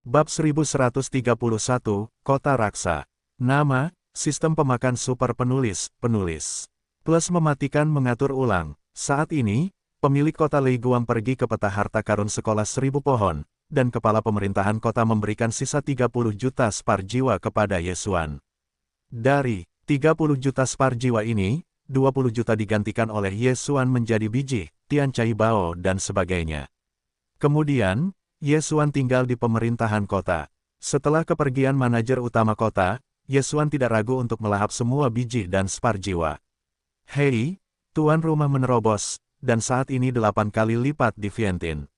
Bab 1131, Kota Raksa. Nama, Sistem Pemakan Super Penulis, Plus mematikan mengatur ulang. Saat ini, pemilik kota Leiguang pergi ke peta harta karun sekolah 1000 pohon, dan kepala pemerintahan kota memberikan sisa 30 juta spar jiwa kepada Yesuan. Dari 30 juta spar jiwa ini, 20 juta digantikan oleh Yesuan menjadi biji, Tian Cai Bao dan sebagainya. Kemudian, Yesuan tinggal di pemerintahan kota. Setelah kepergian manajer utama kota, Yesuan tidak ragu untuk melahap semua biji dan spar jiwa. Hei, tuan rumah menerobos, dan saat ini 8 kali lipat di Vientin.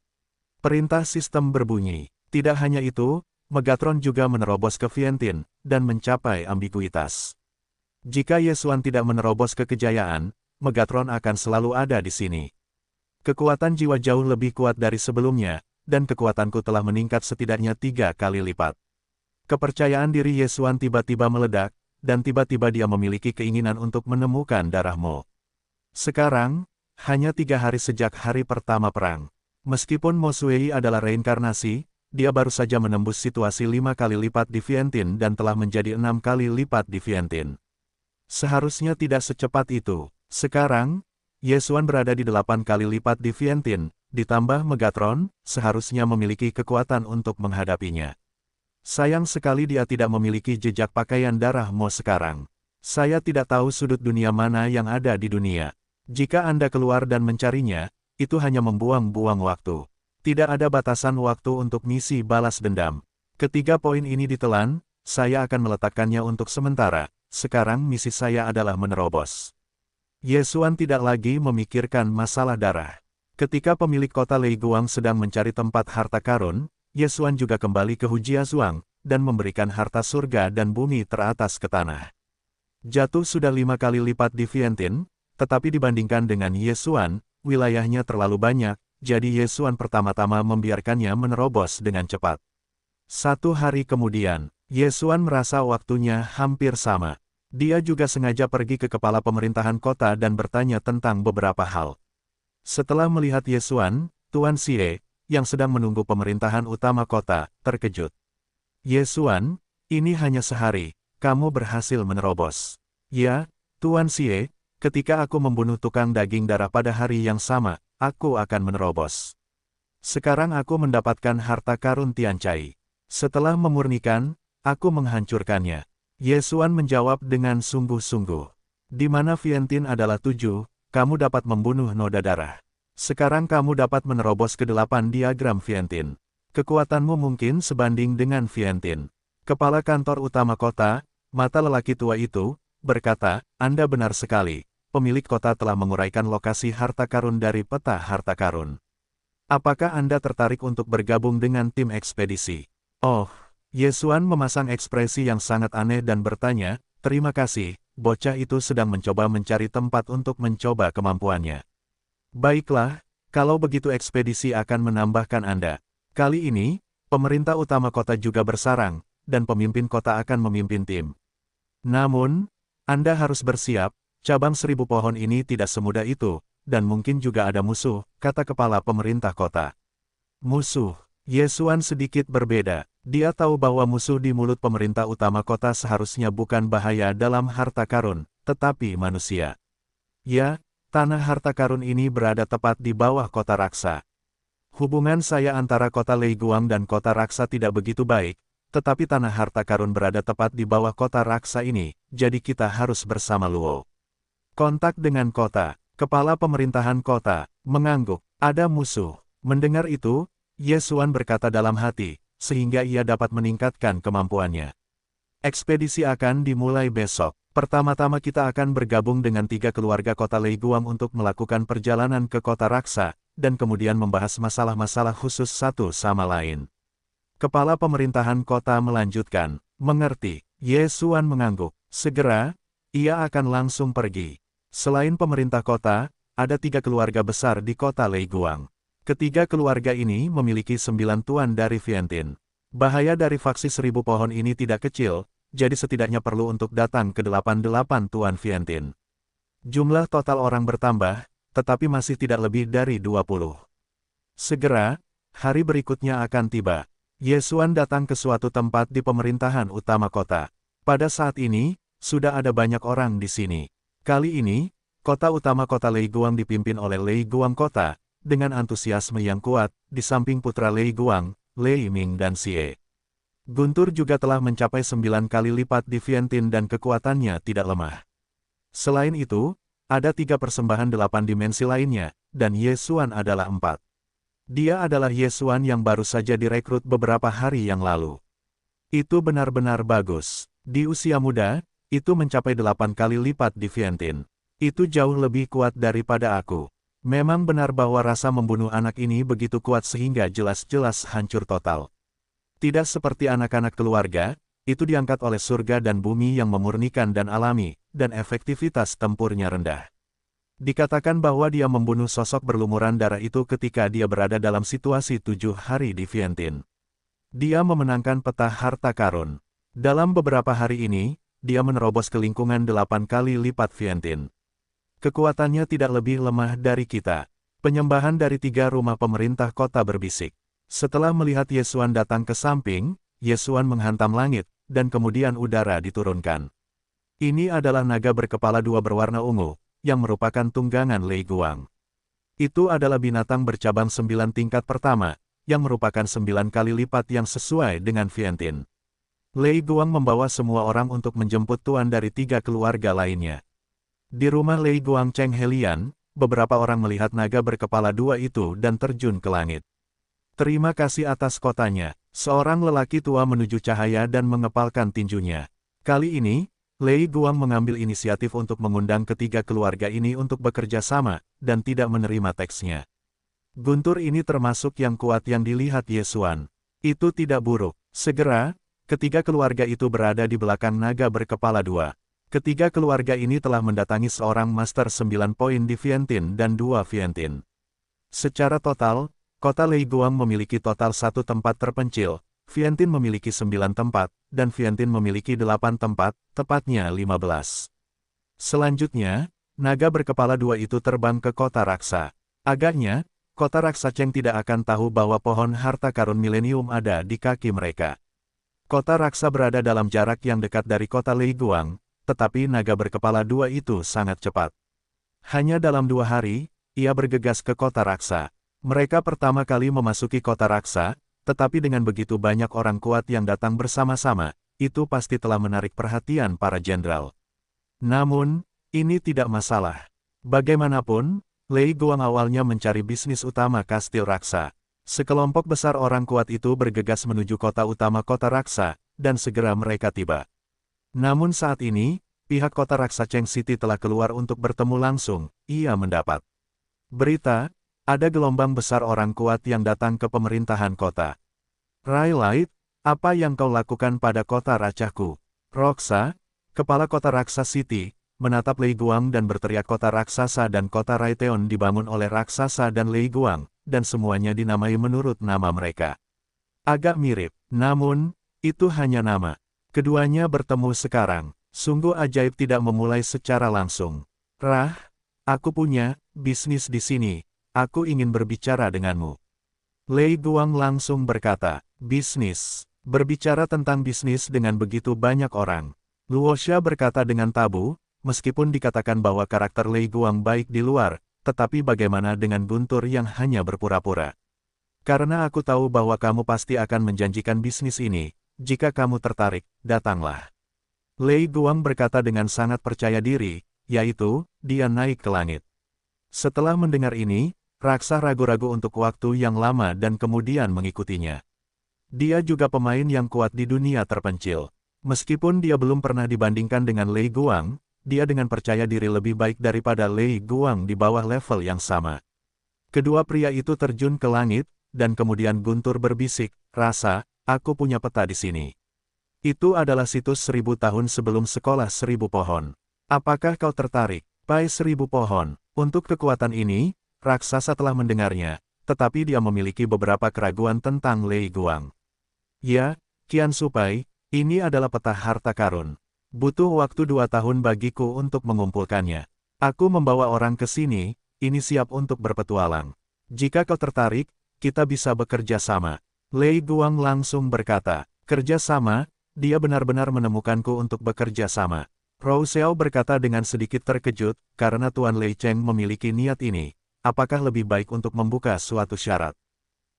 Perintah sistem berbunyi. Tidak hanya itu, Megatron juga menerobos ke Vientin, dan mencapai ambiguitas. Jika Yesuan tidak menerobos ke kejayaan, Megatron akan selalu ada di sini. Kekuatan jiwa jauh lebih kuat dari sebelumnya, dan kekuatanku telah meningkat setidaknya 3 kali lipat. Kepercayaan diri Yesuan tiba-tiba meledak, dan tiba-tiba dia memiliki keinginan untuk menemukan darahmu. Sekarang, hanya 3 hari sejak hari pertama perang. Meskipun Mo Sui adalah reinkarnasi, dia baru saja menembus situasi 5 kali lipat di Vientin dan telah menjadi 6 kali lipat di Vientin. Seharusnya tidak secepat itu. Sekarang, Yesuan berada di 8 kali lipat di Vientin, ditambah Megatron, seharusnya memiliki kekuatan untuk menghadapinya. Sayang sekali dia tidak memiliki jejak pakaian darah Mo sekarang. Saya tidak tahu sudut dunia mana yang ada di dunia. Jika Anda keluar dan mencarinya, itu hanya membuang-buang waktu. Tidak ada batasan waktu untuk misi balas dendam. Ketiga poin ini ditelan, saya akan meletakkannya untuk sementara. Sekarang misi saya adalah menerobos. Yesuan tidak lagi memikirkan masalah darah. Ketika pemilik kota Leiguang sedang mencari tempat harta karun, Yesuan juga kembali ke Hujiazhuang, dan memberikan harta surga dan bumi teratas ke tanah. Jatuh sudah 5 kali lipat di Vientin, tetapi dibandingkan dengan Yesuan, wilayahnya terlalu banyak, jadi Yesuan pertama-tama membiarkannya menerobos dengan cepat. 1 hari kemudian, Yesuan merasa waktunya hampir sama. Dia juga sengaja pergi ke kepala pemerintahan kota dan bertanya tentang beberapa hal. Setelah melihat Yesuan, Tuan Xie, yang sedang menunggu pemerintahan utama kota, terkejut. Yesuan, ini hanya sehari, kamu berhasil menerobos. Ya, Tuan Xie, ketika aku membunuh tukang daging darah pada hari yang sama, aku akan menerobos. Sekarang aku mendapatkan harta karun Tian Cai. Setelah memurnikan, aku menghancurkannya. Yesuan menjawab dengan sungguh-sungguh. Di mana Vientin adalah 7, kamu dapat membunuh noda darah. Sekarang kamu dapat menerobos ke 8 diagram Vientin. Kekuatanmu mungkin sebanding dengan Vientin. Kepala kantor utama kota, mata lelaki tua itu, berkata, Anda benar sekali. Pemilik kota telah menguraikan lokasi harta karun dari peta harta karun. Apakah Anda tertarik untuk bergabung dengan tim ekspedisi? Oh, Yesuan memasang ekspresi yang sangat aneh dan bertanya, terima kasih, bocah itu sedang mencoba mencari tempat untuk mencoba kemampuannya. Baiklah, kalau begitu ekspedisi akan menambahkan Anda. Kali ini, pemerintah utama kota juga bersarang, dan pemimpin kota akan memimpin tim. Namun, Anda harus bersiap, cabang 1000 pohon ini tidak semudah itu, dan mungkin juga ada musuh, kata kepala pemerintah kota. Musuh. Yesuan sedikit berbeda. Dia tahu bahwa musuh di mulut pemerintah utama kota seharusnya bukan bahaya dalam harta karun, tetapi manusia. Ya, tanah harta karun ini berada tepat di bawah kota Raksa. Hubungan saya antara kota Leiguang dan kota Raksa tidak begitu baik, tetapi tanah harta karun berada tepat di bawah kota Raksa ini, jadi kita harus bersama Luo. Kontak dengan kota. Kepala pemerintahan kota mengangguk. Ada musuh. Mendengar itu, Yesuan berkata dalam hati, sehingga ia dapat meningkatkan kemampuannya. Ekspedisi akan dimulai besok. Pertama-tama kita akan bergabung dengan 3 keluarga kota Leiguang untuk melakukan perjalanan ke kota Raksa, dan kemudian membahas masalah-masalah khusus satu sama lain. Kepala pemerintahan kota melanjutkan, mengerti. Yesuan mengangguk. Segera, ia akan langsung pergi. Selain pemerintah kota, ada 3 keluarga besar di kota Leiguang. Ketiga keluarga ini memiliki 9 tuan dari Vientin. Bahaya dari faksi 1000 pohon ini tidak kecil, jadi setidaknya perlu untuk datang ke 88 tuan Vientin. Jumlah total orang bertambah, tetapi masih tidak lebih dari 20. Segera, hari berikutnya akan tiba. Ye Xuan datang ke suatu tempat di pemerintahan utama kota. Pada saat ini, sudah ada banyak orang di sini. Kali ini, kota utama kota Lei Guang dipimpin oleh Lei Guang Kota, dengan antusiasme yang kuat, di samping putra Lei Guang, Lei Ming dan Xie. Guntur juga telah mencapai 9 kali lipat di Vientiane dan kekuatannya tidak lemah. Selain itu, ada 3 persembahan 8 dimensi lainnya, dan Ye Xuan adalah 4. Dia adalah Ye Xuan yang baru saja direkrut beberapa hari yang lalu. Itu benar-benar bagus. Di usia muda, itu mencapai 8 kali lipat di Vientiane. Itu jauh lebih kuat daripada aku. Memang benar bahwa rasa membunuh anak ini begitu kuat sehingga jelas-jelas hancur total. Tidak seperti anak-anak keluarga, itu diangkat oleh surga dan bumi yang memurnikan dan alami, dan efektivitas tempurnya rendah. Dikatakan bahwa dia membunuh sosok berlumuran darah itu ketika dia berada dalam situasi 7 hari di Vientiane. Dia memenangkan peta harta karun. Dalam beberapa hari ini, dia menerobos ke lingkungan 8 kali lipat Vientiane. Kekuatannya tidak lebih lemah dari kita. Penyembahan dari 3 rumah pemerintah kota berbisik. Setelah melihat Ye Xuan datang ke samping, Ye Xuan menghantam langit, dan kemudian udara diturunkan. Ini adalah naga berkepala 2 berwarna ungu, yang merupakan tunggangan Lei Guang. Itu adalah binatang bercabang 9 tingkat pertama, yang merupakan 9 kali lipat yang sesuai dengan Vientiane. Lei Guang membawa semua orang untuk menjemput tuan dari 3 keluarga lainnya. Di rumah Lei Guang Cheng Helian, beberapa orang melihat naga berkepala 2 itu dan terjun ke langit. Terima kasih atas kotanya, seorang lelaki tua menuju cahaya dan mengepalkan tinjunya. Kali ini, Lei Guang mengambil inisiatif untuk mengundang ketiga keluarga ini untuk bekerja sama, dan tidak menerima teksnya. Guntur ini termasuk yang kuat yang dilihat Ye Xuan. Itu tidak buruk. Segera, ketiga keluarga itu berada di belakang naga berkepala 2. Ketiga keluarga ini telah mendatangi seorang master 9 poin di Vientiane dan 2 Vientiane. Secara total, kota Lei Guang memiliki total 1 tempat terpencil, Vientiane memiliki 9 tempat, dan Vientiane memiliki 8 tempat, tepatnya 15. Selanjutnya, naga berkepala 2 itu terbang ke kota raksa. Agaknya, kota raksa Cheng tidak akan tahu bahwa pohon harta karun milenium ada di kaki mereka. Kota raksa berada dalam jarak yang dekat dari kota Lei Guang, tetapi naga berkepala 2 itu sangat cepat. Hanya dalam 2 hari, ia bergegas ke kota raksa. Mereka pertama kali memasuki kota raksa, tetapi dengan begitu banyak orang kuat yang datang bersama-sama, itu pasti telah menarik perhatian para jenderal. Namun, ini tidak masalah. Bagaimanapun, Lei Guang awalnya mencari bisnis utama kastil raksa. Sekelompok besar orang kuat itu bergegas menuju kota utama kota raksa, dan segera mereka tiba. Namun saat ini, pihak kota raksa Cheng City telah keluar untuk bertemu langsung, ia mendapat berita, ada gelombang besar orang kuat yang datang ke pemerintahan kota. Raylight, apa yang kau lakukan pada kota racahku? Roxa, kepala kota raksa City, menatap Lei Guang dan berteriak kota raksasa dan kota Raiteon dibangun oleh raksasa dan Lei Guang, dan semuanya dinamai menurut nama mereka. Agak mirip, namun, itu hanya nama. Keduanya bertemu sekarang, sungguh ajaib tidak memulai secara langsung. Rah, aku punya bisnis di sini, aku ingin berbicara denganmu. Lei Guang langsung berkata, bisnis, berbicara tentang bisnis dengan begitu banyak orang. Luosha berkata dengan tabu, meskipun dikatakan bahwa karakter Lei Guang baik di luar, tetapi bagaimana dengan Guntur yang hanya berpura-pura? Karena aku tahu bahwa kamu pasti akan menjanjikan bisnis ini, jika kamu tertarik, datanglah. Lei Guang berkata dengan sangat percaya diri, yaitu, dia naik ke langit. Setelah mendengar ini, raksa ragu-ragu untuk waktu yang lama dan kemudian mengikutinya. Dia juga pemain yang kuat di dunia terpencil. Meskipun dia belum pernah dibandingkan dengan Lei Guang, dia dengan percaya diri lebih baik daripada Lei Guang di bawah level yang sama. Kedua pria itu terjun ke langit, dan kemudian Guntur berbisik, rasa, aku punya peta di sini. Itu adalah situs 1000 tahun sebelum sekolah 1000 pohon. Apakah kau tertarik? Pai 1000 pohon. Untuk kekuatan ini, raksasa telah mendengarnya, tetapi dia memiliki beberapa keraguan tentang Lei Guang. Ya, Qian Supai, ini adalah peta harta karun. Butuh waktu 2 tahun bagiku untuk mengumpulkannya. Aku membawa orang ke sini, ini siap untuk berpetualang. Jika kau tertarik, kita bisa bekerja sama. Lei Guang langsung berkata, kerja sama, dia benar-benar menemukanku untuk bekerja sama. Rou Xiao berkata dengan sedikit terkejut, karena Tuan Lei Cheng memiliki niat ini. Apakah lebih baik untuk membuka suatu syarat?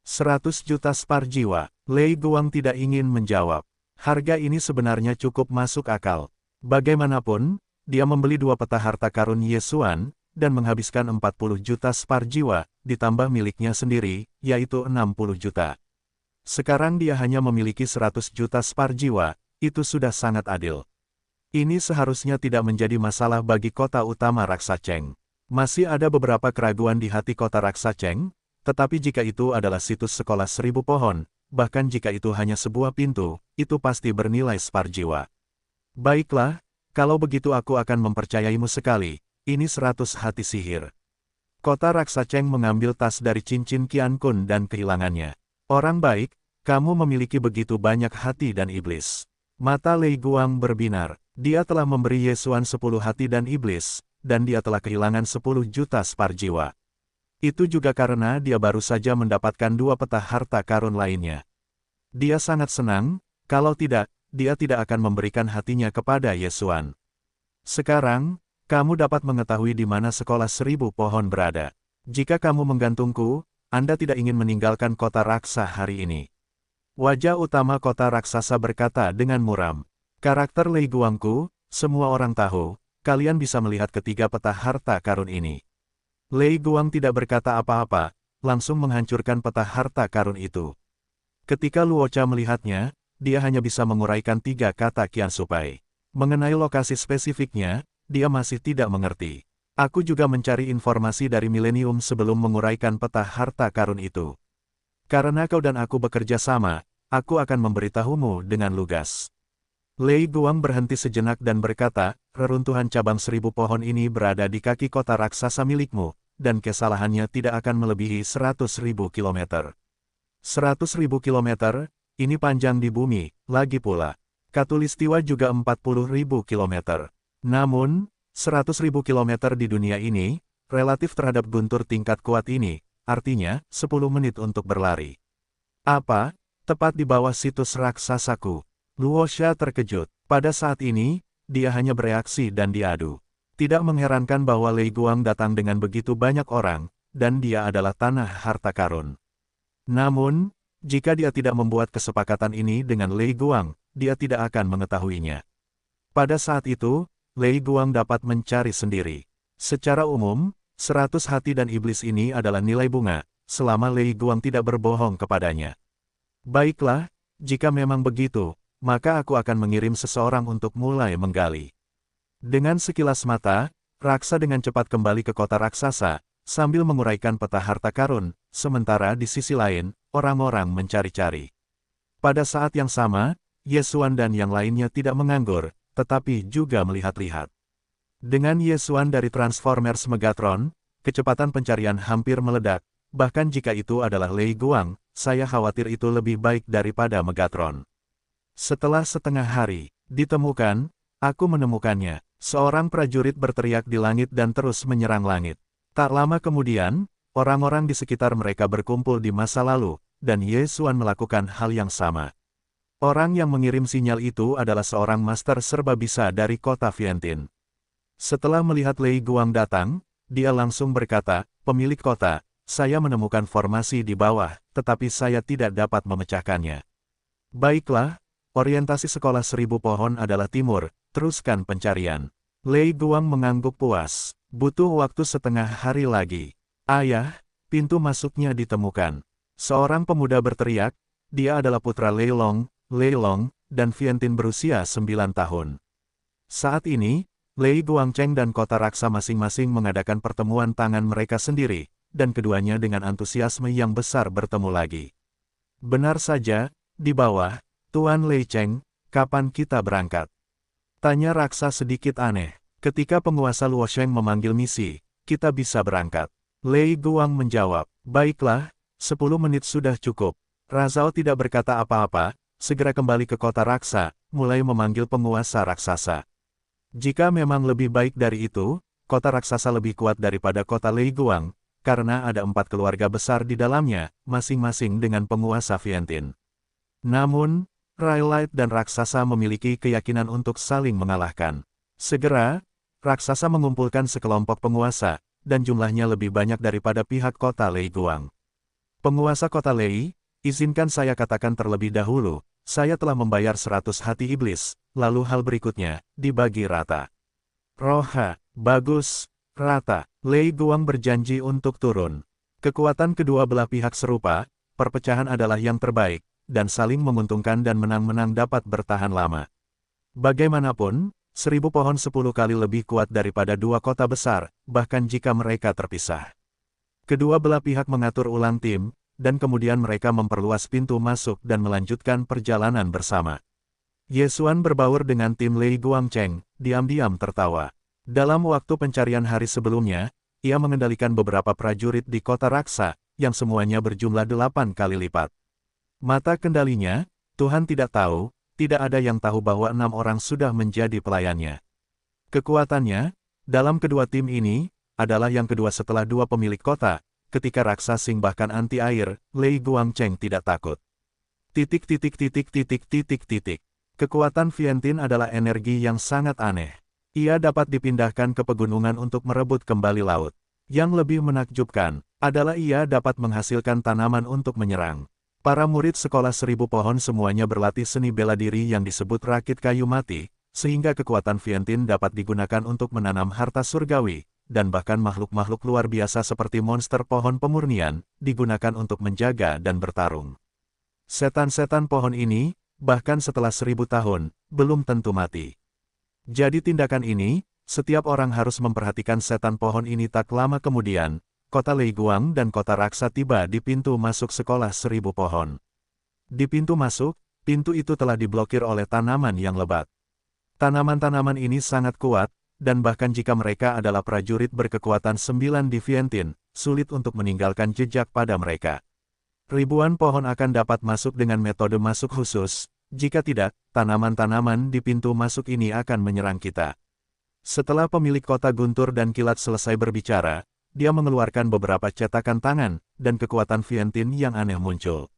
100 juta spar jiwa. Lei Guang tidak ingin menjawab. Harga ini sebenarnya cukup masuk akal. Bagaimanapun, dia membeli 2 peta harta karun Ye Xuan, dan menghabiskan 40 juta spar jiwa, ditambah miliknya sendiri, yaitu 60 juta. Sekarang dia hanya memiliki 100 juta spar jiwa, itu sudah sangat adil. Ini seharusnya tidak menjadi masalah bagi kota utama Raksa Cheng. Masih ada beberapa keraguan di hati kota Raksa Cheng, tetapi jika itu adalah situs sekolah 1000 pohon, bahkan jika itu hanya sebuah pintu, itu pasti bernilai spar jiwa. Baiklah, kalau begitu aku akan mempercayaimu sekali, ini 100 hati sihir. Kota Raksa Cheng mengambil tas dari cincin Qian Kun dan kehilangannya. Orang baik, kamu memiliki begitu banyak hati dan iblis. Mata Lei Guang berbinar. Dia telah memberi Ye Xuan 10 hati dan iblis, dan dia telah kehilangan 10 juta spar jiwa. Itu juga karena dia baru saja mendapatkan 2 peta harta karun lainnya. Dia sangat senang, kalau tidak, dia tidak akan memberikan hatinya kepada Ye Xuan. Sekarang, kamu dapat mengetahui di mana sekolah 1000 pohon berada. Jika kamu menggantungku, Anda tidak ingin meninggalkan kota raksa hari ini. Wajah utama kota raksasa berkata dengan muram. Karakter Lei Guangku, semua orang tahu, kalian bisa melihat ketiga peta harta karun ini. Lei Guang tidak berkata apa-apa, langsung menghancurkan peta harta karun itu. Ketika Luocha melihatnya, dia hanya bisa menguraikan 3 kata Qian Supai. Mengenai lokasi spesifiknya, dia masih tidak mengerti. Aku juga mencari informasi dari Millennium sebelum menguraikan peta harta karun itu. Karena kau dan aku bekerja sama, aku akan memberitahumu dengan lugas. Lei Guang berhenti sejenak dan berkata, reruntuhan cabang 1000 pohon ini berada di kaki kota raksasa milikmu, dan kesalahannya tidak akan melebihi 100.000 kilometer. 100.000 kilometer, ini panjang di bumi, lagi pula. Katulistiwa juga 40.000 kilometer. Namun, 100.000 kilometer di dunia ini, relatif terhadap guntur tingkat kuat ini, artinya, 10 menit untuk berlari. Apa? Tepat di bawah situs raksasaku. Luocha terkejut. Pada saat ini, dia hanya bereaksi dan diadu. Tidak mengherankan bahwa Lei Guang datang dengan begitu banyak orang, dan dia adalah tanah harta karun. Namun, jika dia tidak membuat kesepakatan ini dengan Lei Guang, dia tidak akan mengetahuinya. Pada saat itu, Lei Guang dapat mencari sendiri. Secara umum, 100 hati dan iblis ini adalah nilai bunga, selama Lei Guang tidak berbohong kepadanya. Baiklah, jika memang begitu, maka aku akan mengirim seseorang untuk mulai menggali. Dengan sekilas mata, Raksa dengan cepat kembali ke kota raksasa, sambil menguraikan peta harta karun, sementara di sisi lain, orang-orang mencari-cari. Pada saat yang sama, Ye Xuan dan yang lainnya tidak menganggur, tetapi juga melihat-lihat. Dengan Ye Xuan dari Transformers Megatron, kecepatan pencarian hampir meledak, bahkan jika itu adalah Lei Guang, saya khawatir itu lebih baik daripada Megatron. Setelah setengah hari, ditemukan, aku menemukannya. Seorang prajurit berteriak di langit dan terus menyerang langit. Tak lama kemudian, orang-orang di sekitar mereka berkumpul di masa lalu, dan Ye Xuan melakukan hal yang sama. Orang yang mengirim sinyal itu adalah seorang master serba bisa dari kota Vientiane. Setelah melihat Lei Guang datang, dia langsung berkata, pemilik kota, saya menemukan formasi di bawah, tetapi saya tidak dapat memecahkannya. Baiklah, orientasi sekolah 1000 pohon adalah timur, teruskan pencarian. Lei Guang mengangguk puas, butuh waktu setengah hari lagi. Ayah, pintu masuknya ditemukan. Seorang pemuda berteriak, dia adalah putra Lei Long, dan Vientiane berusia 9 tahun. Saat ini, Lei Guangcheng dan kota raksa masing-masing mengadakan pertemuan tangan mereka sendiri, dan keduanya dengan antusiasme yang besar bertemu lagi. Benar saja, di bawah, Tuan Lei Cheng, kapan kita berangkat? Tanya raksa sedikit aneh. Ketika penguasa Luosheng memanggil misi, kita bisa berangkat. Lei Guang menjawab, baiklah, 10 menit sudah cukup. Razao tidak berkata apa-apa, segera kembali ke kota raksa, mulai memanggil penguasa raksasa. Jika memang lebih baik dari itu, kota raksasa lebih kuat daripada kota Lei Guang, karena ada 4 keluarga besar di dalamnya, masing-masing dengan penguasa Fientin. Namun, Raylight dan raksasa memiliki keyakinan untuk saling mengalahkan. Segera, raksasa mengumpulkan sekelompok penguasa, dan jumlahnya lebih banyak daripada pihak kota Lei Guang. Penguasa kota Lei, izinkan saya katakan terlebih dahulu, saya telah membayar 100 hati iblis, lalu hal berikutnya, dibagi rata. Roha, bagus, rata. Lei Guang berjanji untuk turun. Kekuatan kedua belah pihak serupa, perpecahan adalah yang terbaik, dan saling menguntungkan dan menang-menang dapat bertahan lama. Bagaimanapun, 1000 pohon 10 kali lebih kuat daripada 2 kota besar, bahkan jika mereka terpisah. Kedua belah pihak mengatur ulang tim, dan kemudian mereka memperluas pintu masuk dan melanjutkan perjalanan bersama. Ye Xuan berbaur dengan tim Lei Guangcheng, diam-diam tertawa. Dalam waktu pencarian hari sebelumnya, ia mengendalikan beberapa prajurit di kota Raksa, yang semuanya berjumlah 8 kali lipat. Mata kendalinya, Tuhan tidak tahu, tidak ada yang tahu bahwa 6 orang sudah menjadi pelayannya. Kekuatannya, dalam kedua tim ini, adalah yang kedua setelah 2 pemilik kota. Ketika Raksa Sing bahkan anti-air, Lei Guangcheng tidak takut. Kekuatan Fientin adalah energi yang sangat aneh. Ia dapat dipindahkan ke pegunungan untuk merebut kembali laut. Yang lebih menakjubkan, adalah ia dapat menghasilkan tanaman untuk menyerang. Para murid sekolah 1000 pohon semuanya berlatih seni bela diri yang disebut rakit kayu mati, sehingga kekuatan Fientin dapat digunakan untuk menanam harta surgawi, dan bahkan makhluk-makhluk luar biasa seperti monster pohon pemurnian, digunakan untuk menjaga dan bertarung. Setan-setan pohon ini, bahkan setelah 1000 tahun, belum tentu mati. Jadi tindakan ini, setiap orang harus memperhatikan setan pohon ini. Tak lama kemudian, kota Lei Guang dan kota Raksa tiba di pintu masuk sekolah 1000 pohon. Di pintu masuk, pintu itu telah diblokir oleh tanaman yang lebat. Tanaman-tanaman ini sangat kuat, dan bahkan jika mereka adalah prajurit berkekuatan 9 di Fientin, sulit untuk meninggalkan jejak pada mereka. Ribuan pohon akan dapat masuk dengan metode masuk khusus, jika tidak, tanaman-tanaman di pintu masuk ini akan menyerang kita. Setelah pemilik kota Guntur dan Kilat selesai berbicara, dia mengeluarkan beberapa cetakan tangan, dan kekuatan Fientin yang aneh muncul.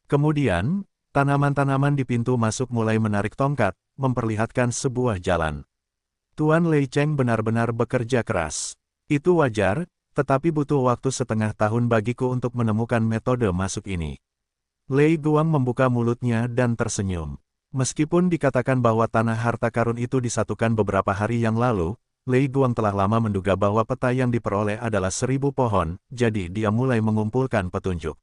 Kemudian, tanaman-tanaman di pintu masuk mulai menarik tongkat, memperlihatkan sebuah jalan. Tuan Lei Cheng benar-benar bekerja keras. Itu wajar, tetapi butuh waktu setengah tahun bagiku untuk menemukan metode masuk ini. Lei Guang membuka mulutnya dan tersenyum. Meskipun dikatakan bahwa tanah harta karun itu disatukan beberapa hari yang lalu, Lei Guang telah lama menduga bahwa peta yang diperoleh adalah 1000 pohon, jadi dia mulai mengumpulkan petunjuk.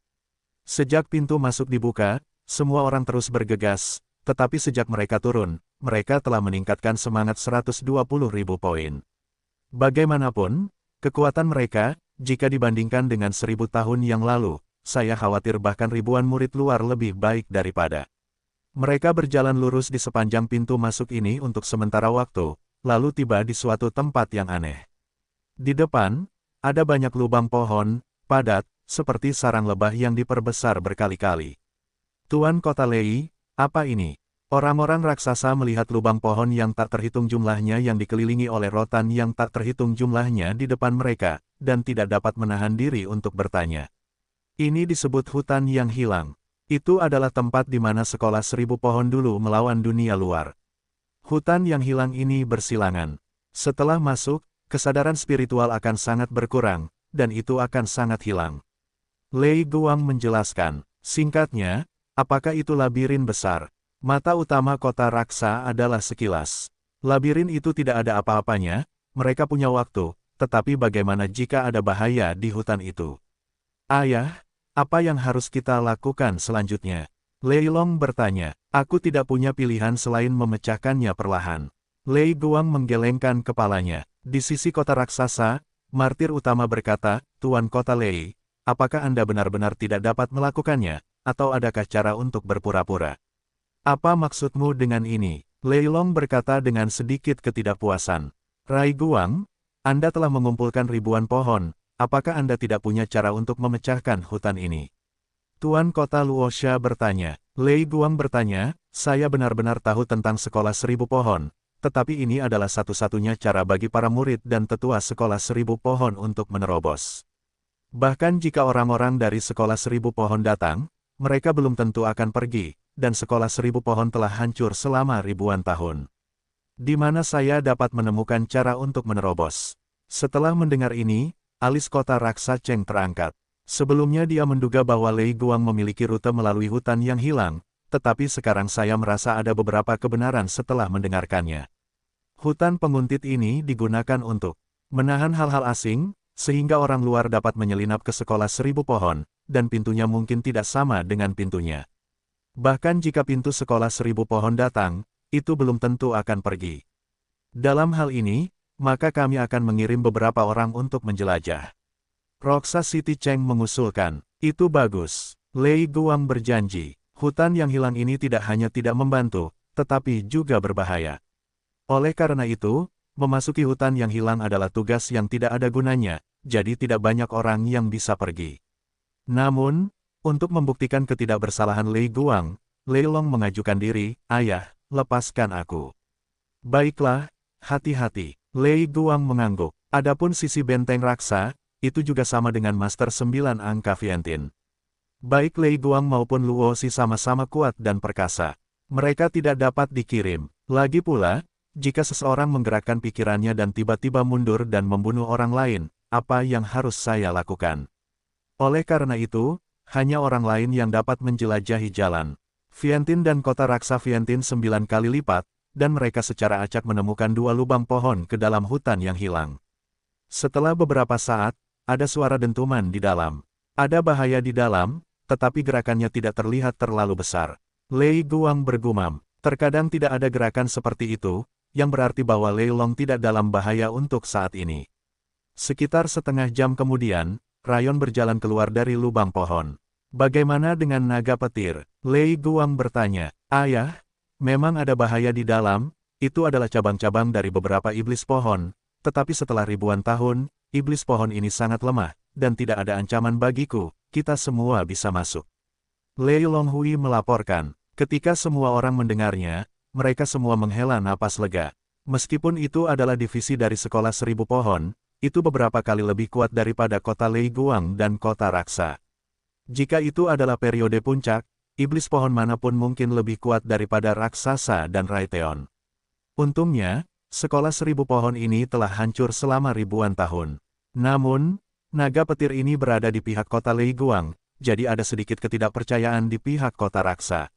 Sejak pintu masuk dibuka, semua orang terus bergegas, tetapi sejak mereka turun, mereka telah meningkatkan semangat 120.000 poin. Bagaimanapun, kekuatan mereka, jika dibandingkan dengan 1000 tahun yang lalu, saya khawatir bahkan ribuan murid luar lebih baik daripada. Mereka berjalan lurus di sepanjang pintu masuk ini untuk sementara waktu, lalu tiba di suatu tempat yang aneh. Di depan, ada banyak lubang pohon, padat, seperti sarang lebah yang diperbesar berkali-kali. Tuan Kota Lei, apa ini? Orang-orang raksasa melihat lubang pohon yang tak terhitung jumlahnya yang dikelilingi oleh rotan yang tak terhitung jumlahnya di depan mereka, dan tidak dapat menahan diri untuk bertanya. Ini disebut hutan yang hilang. Itu adalah tempat di mana sekolah 1000 pohon dulu melawan dunia luar. Hutan yang hilang ini bersilangan. Setelah masuk, kesadaran spiritual akan sangat berkurang, dan itu akan sangat hilang. Lei Guang menjelaskan, singkatnya, apakah itu labirin besar? Mata utama kota Raksa adalah sekilas. Labirin itu tidak ada apa-apanya, mereka punya waktu, tetapi bagaimana jika ada bahaya di hutan itu? Ayah, apa yang harus kita lakukan selanjutnya? Lei Long bertanya. Aku tidak punya pilihan selain memecahkannya perlahan. Lei Guang menggelengkan kepalanya. Di sisi kota raksasa, martir utama berkata, Tuan Kota Lei, apakah Anda benar-benar tidak dapat melakukannya, atau adakah cara untuk berpura-pura? Apa maksudmu dengan ini? Lei Long berkata dengan sedikit ketidakpuasan. Rai Guang, Anda telah mengumpulkan ribuan pohon, apakah Anda tidak punya cara untuk memecahkan hutan ini? Tuan Kota Luosha bertanya. Lei Guang bertanya, saya benar-benar tahu tentang sekolah 1000 pohon, tetapi ini adalah satu-satunya cara bagi para murid dan tetua sekolah 1000 pohon untuk menerobos. Bahkan jika orang-orang dari Sekolah Seribu Pohon datang, mereka belum tentu akan pergi, dan Sekolah Seribu Pohon telah hancur selama ribuan tahun. Di mana saya dapat menemukan cara untuk menerobos? Setelah mendengar ini, alis kota raksa Cheng terangkat. Sebelumnya dia menduga bahwa Lei Guang memiliki rute melalui hutan yang hilang, tetapi sekarang saya merasa ada beberapa kebenaran setelah mendengarkannya. Hutan penguntit ini digunakan untuk menahan hal-hal asing, sehingga orang luar dapat menyelinap ke Sekolah Seribu Pohon, dan pintunya mungkin tidak sama dengan pintunya. Bahkan jika pintu Sekolah Seribu Pohon datang, itu belum tentu akan pergi. Dalam hal ini, maka kami akan mengirim beberapa orang untuk menjelajah. Roxa City Cheng mengusulkan, itu bagus. Lei Guang berjanji, hutan yang hilang ini tidak hanya tidak membantu, tetapi juga berbahaya. Oleh karena itu, memasuki hutan yang hilang adalah tugas yang tidak ada gunanya, jadi tidak banyak orang yang bisa pergi. Namun, untuk membuktikan ketidakbersalahan Lei Guang, Lei Long mengajukan diri, ayah, lepaskan aku. Baiklah, hati-hati. Lei Guang mengangguk. Adapun sisi benteng raksa, itu juga sama dengan Master 9 angka Viantin. Baik Lei Guang maupun Luo Xi sama-sama kuat dan perkasa. Mereka tidak dapat dikirim. Lagi pula, jika seseorang menggerakkan pikirannya dan tiba-tiba mundur dan membunuh orang lain, apa yang harus saya lakukan? Oleh karena itu, hanya orang lain yang dapat menjelajahi jalan. Viantin dan kota raksa Viantin 9 kali lipat, dan mereka secara acak menemukan 2 lubang pohon ke dalam hutan yang hilang. Setelah beberapa saat, ada suara dentuman di dalam. Ada bahaya di dalam, tetapi gerakannya tidak terlihat terlalu besar. Lei Guang bergumam, terkadang tidak ada gerakan seperti itu, yang berarti bahwa Lei Long tidak dalam bahaya untuk saat ini. Sekitar setengah jam kemudian, Rayon berjalan keluar dari lubang pohon. Bagaimana dengan naga petir? Lei Guang bertanya. Ayah, memang ada bahaya di dalam, itu adalah cabang-cabang dari beberapa iblis pohon, tetapi setelah ribuan tahun, iblis pohon ini sangat lemah, dan tidak ada ancaman bagiku, kita semua bisa masuk. Lei Longhui melaporkan. Ketika semua orang mendengarnya, mereka semua menghela napas lega. Meskipun itu adalah divisi dari Sekolah Seribu Pohon, itu beberapa kali lebih kuat daripada kota Lei Guang dan kota raksa. Jika itu adalah periode puncak, iblis pohon manapun mungkin lebih kuat daripada raksasa dan Raiteon. Untungnya, Sekolah Seribu Pohon ini telah hancur selama ribuan tahun. Namun, naga petir ini berada di pihak kota Lei Guang, jadi ada sedikit ketidakpercayaan di pihak kota raksa.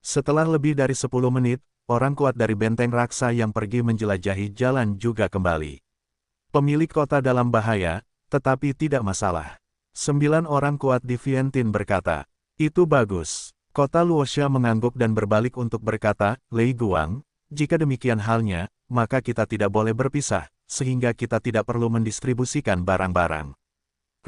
Setelah lebih dari 10 menit, orang kuat dari benteng raksa yang pergi menjelajahi jalan juga kembali. Pemilik kota dalam bahaya, tetapi tidak masalah. 9 orang kuat di Viantin berkata, itu bagus. Kota Luoxia mengangguk dan berbalik untuk berkata, Lei Guang, jika demikian halnya, maka kita tidak boleh berpisah, sehingga kita tidak perlu mendistribusikan barang-barang.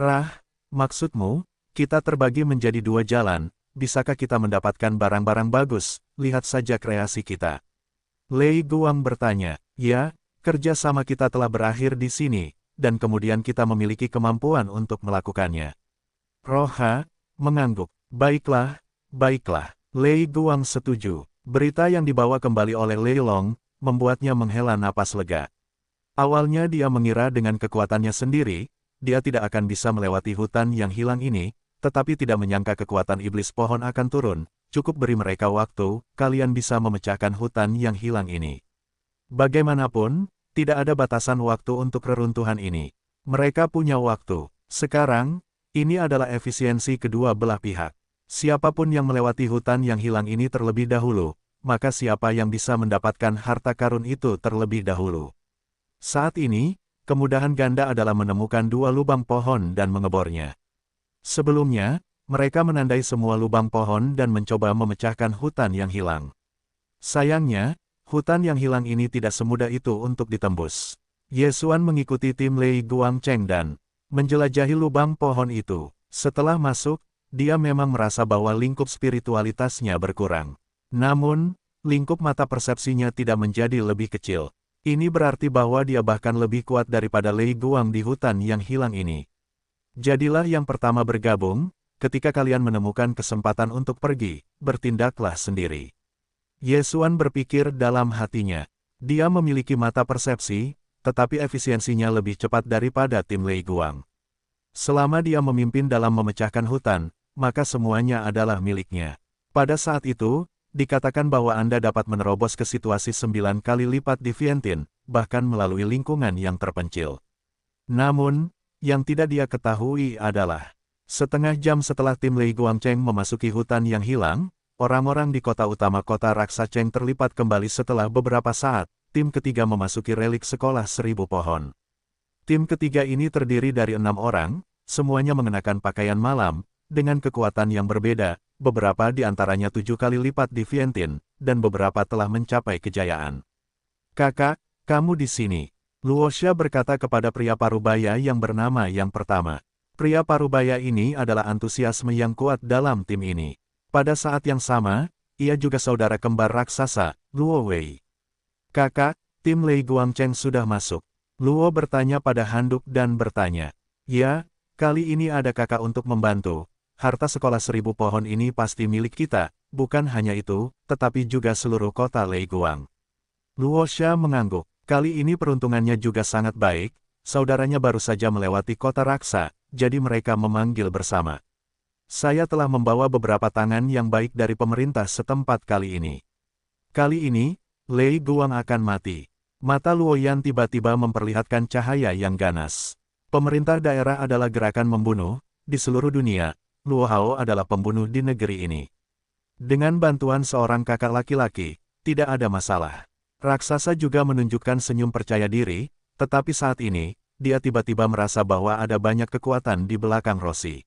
Rah, maksudmu, kita terbagi menjadi 2 jalan, bisakah kita mendapatkan barang-barang bagus, lihat saja kreasi kita. Lei Guang bertanya, ya, kerja sama kita telah berakhir di sini, dan kemudian kita memiliki kemampuan untuk melakukannya. Roha mengangguk. Baiklah, baiklah. Lei Guang setuju. Berita yang dibawa kembali oleh Lei Long, membuatnya menghela napas lega. Awalnya dia mengira dengan kekuatannya sendiri, dia tidak akan bisa melewati hutan yang hilang ini, tetapi tidak menyangka kekuatan iblis pohon akan turun, cukup beri mereka waktu, kalian bisa memecahkan hutan yang hilang ini. Bagaimanapun, tidak ada batasan waktu untuk reruntuhan ini. Mereka punya waktu. Sekarang, ini adalah efisiensi kedua belah pihak. Siapapun yang melewati hutan yang hilang ini terlebih dahulu, maka siapa yang bisa mendapatkan harta karun itu terlebih dahulu. Saat ini, kemudahan ganda adalah menemukan 2 lubang pohon dan mengebornya. Sebelumnya, mereka menandai semua lubang pohon dan mencoba memecahkan hutan yang hilang. Sayangnya, hutan yang hilang ini tidak semudah itu untuk ditembus. Ye Xuan mengikuti tim Lei Guang Cheng dan menjelajahi lubang pohon itu. Setelah masuk, dia memang merasa bahwa lingkup spiritualitasnya berkurang. Namun, lingkup mata persepsinya tidak menjadi lebih kecil. Ini berarti bahwa dia bahkan lebih kuat daripada Lei Guang di hutan yang hilang ini. Jadilah yang pertama bergabung, ketika kalian menemukan kesempatan untuk pergi, bertindaklah sendiri. Ye Xuan berpikir dalam hatinya. Dia memiliki mata persepsi, tetapi efisiensinya lebih cepat daripada tim Lei Guang. Selama dia memimpin dalam memecahkan hutan, maka semuanya adalah miliknya. Pada saat itu, dikatakan bahwa Anda dapat menerobos ke situasi 9 kali lipat di Vientiane, bahkan melalui lingkungan yang terpencil. Namun, yang tidak dia ketahui adalah, setengah jam setelah tim Lei Guangcheng memasuki hutan yang hilang, orang-orang di kota utama kota Raksa Cheng terlipat kembali setelah beberapa saat, tim ketiga memasuki relik sekolah 1000 pohon. Tim ketiga ini terdiri dari 6 orang, semuanya mengenakan pakaian malam, dengan kekuatan yang berbeda, beberapa di antaranya 7 kali lipat di Vientiane, dan beberapa telah mencapai kejayaan. Kakak, kamu di sini. Luosha berkata kepada pria parubaya yang bernama yang pertama. Pria parubaya ini adalah antusiasme yang kuat dalam tim ini. Pada saat yang sama, ia juga saudara kembar raksasa, Luo Wei. Kakak, tim Lei Guangcheng sudah masuk. Luo bertanya pada handuk dan bertanya. Ya, kali ini ada kakak untuk membantu. Harta sekolah 1000 pohon ini pasti milik kita, bukan hanya itu, tetapi juga seluruh kota Lei Guang. Luosha mengangguk. Kali ini peruntungannya juga sangat baik, saudaranya baru saja melewati kota Raksa, jadi mereka memanggil bersama. Saya telah membawa beberapa tangan yang baik dari pemerintah setempat kali ini. Kali ini, Lei Guang akan mati. Mata Luoyan tiba-tiba memperlihatkan cahaya yang ganas. Pemerintah daerah adalah gerakan membunuh, di seluruh dunia, Luo Hao adalah pembunuh di negeri ini. Dengan bantuan seorang kakak laki-laki, tidak ada masalah. Raksasa juga menunjukkan senyum percaya diri, tetapi saat ini, dia tiba-tiba merasa bahwa ada banyak kekuatan di belakang Rossi.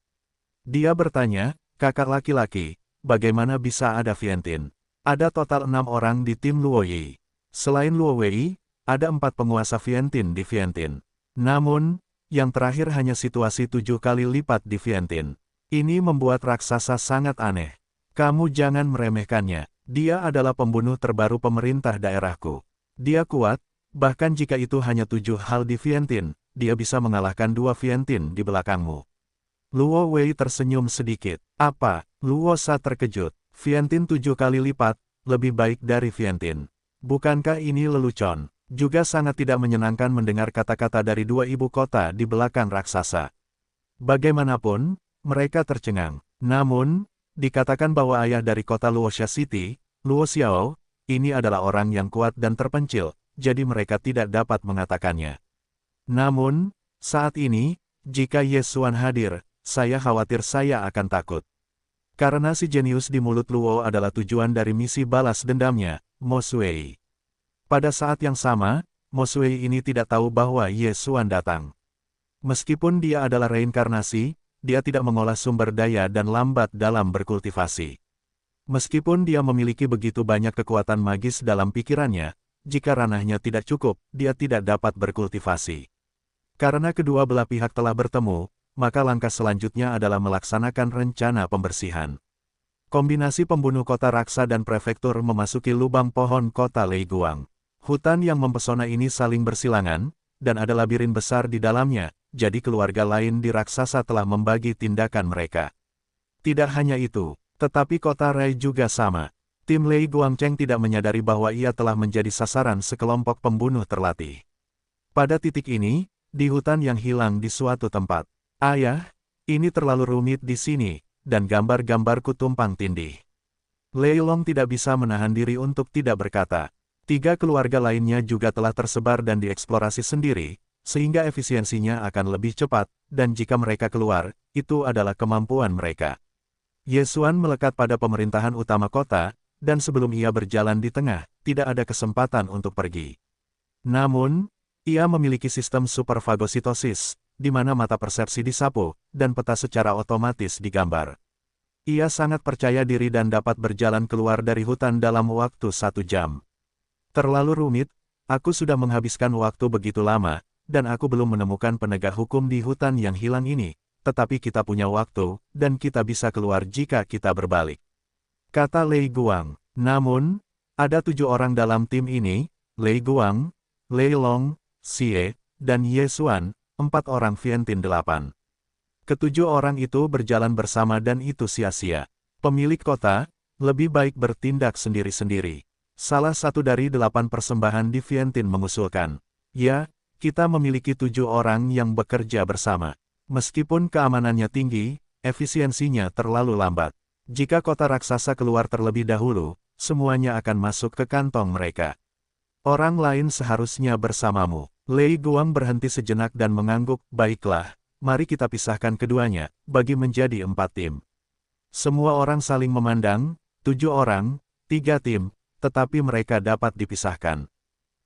Dia bertanya, kakak laki-laki, bagaimana bisa ada Vientiane? Ada total 6 orang di tim Luo Yi. Selain Luo Wei, ada 4 penguasa Vientiane di Vientiane. Namun, yang terakhir hanya situasi 7 kali lipat di Vientiane. Ini membuat raksasa sangat aneh. Kamu jangan meremehkannya. Dia adalah pembunuh terbaru pemerintah daerahku. Dia kuat, bahkan jika itu hanya 7 hal di Vientiane, dia bisa mengalahkan 2 Vientiane di belakangmu. Luo Wei tersenyum sedikit. Apa? Luo Sa terkejut. Vientiane 7 kali lipat, lebih baik dari Vientiane. Bukankah ini lelucon? Juga sangat tidak menyenangkan mendengar kata-kata dari 2 ibu kota di belakang raksasa. Bagaimanapun, mereka tercengang. Namun, dikatakan bahwa ayah dari kota Luosha City, Luo Xiao, ini adalah orang yang kuat dan terpencil, jadi mereka tidak dapat mengatakannya. Namun, saat ini, jika Ye Xuan hadir, saya khawatir saya akan takut. Karena si jenius di mulut Luo adalah tujuan dari misi balas dendamnya, Mo Sui. Pada saat yang sama, Mo Sui ini tidak tahu bahwa Ye Xuan datang. Meskipun dia adalah reinkarnasi, dia tidak mengolah sumber daya dan lambat dalam berkultivasi. Meskipun dia memiliki begitu banyak kekuatan magis dalam pikirannya, jika ranahnya tidak cukup, dia tidak dapat berkultivasi. Karena kedua belah pihak telah bertemu, maka langkah selanjutnya adalah melaksanakan rencana pembersihan. Kombinasi pembunuh kota Raksa dan prefektur memasuki lubang pohon kota Lei Guang. Hutan yang mempesona ini saling bersilangan, dan ada labirin besar di dalamnya, jadi keluarga lain di raksasa telah membagi tindakan mereka. Tidak hanya itu, tetapi kota Rai juga sama. Tim Lei Guangcheng tidak menyadari bahwa ia telah menjadi sasaran sekelompok pembunuh terlatih. Pada titik ini, di hutan yang hilang di suatu tempat. Ayah, ini terlalu rumit di sini, dan gambar-gambarku tumpang tindih. Lei Long tidak bisa menahan diri untuk tidak berkata. 3 keluarga lainnya juga telah tersebar dan dieksplorasi sendiri, sehingga efisiensinya akan lebih cepat, dan jika mereka keluar, itu adalah kemampuan mereka. Ye Xuan melekat pada pemerintahan utama kota, dan sebelum ia berjalan di tengah, tidak ada kesempatan untuk pergi. Namun, ia memiliki sistem superfagositosis, di mana mata persepsi disapu, dan peta secara otomatis digambar. Ia sangat percaya diri dan dapat berjalan keluar dari hutan dalam waktu 1 jam. Terlalu rumit, aku sudah menghabiskan waktu begitu lama, dan aku belum menemukan penegak hukum di hutan yang hilang ini, tetapi kita punya waktu, dan kita bisa keluar jika kita berbalik. Kata Lei Guang. Namun, ada 7 orang dalam tim ini, Lei Guang, Lei Long, Xie, dan Ye Xuan, 4 orang Vientiane 8. Ketujuh orang itu berjalan bersama dan itu sia-sia. Pemilik kota, lebih baik bertindak sendiri-sendiri. Salah satu dari 8 persembahan di Vientiane mengusulkan. Ya, kita memiliki 7 orang yang bekerja bersama. Meskipun keamanannya tinggi, efisiensinya terlalu lambat. Jika kota raksasa keluar terlebih dahulu, semuanya akan masuk ke kantong mereka. Orang lain seharusnya bersamamu. Lei Guang berhenti sejenak dan mengangguk, baiklah, mari kita pisahkan keduanya, bagi menjadi 4 tim. Semua orang saling memandang, 7 orang, 3 tim, tetapi mereka dapat dipisahkan.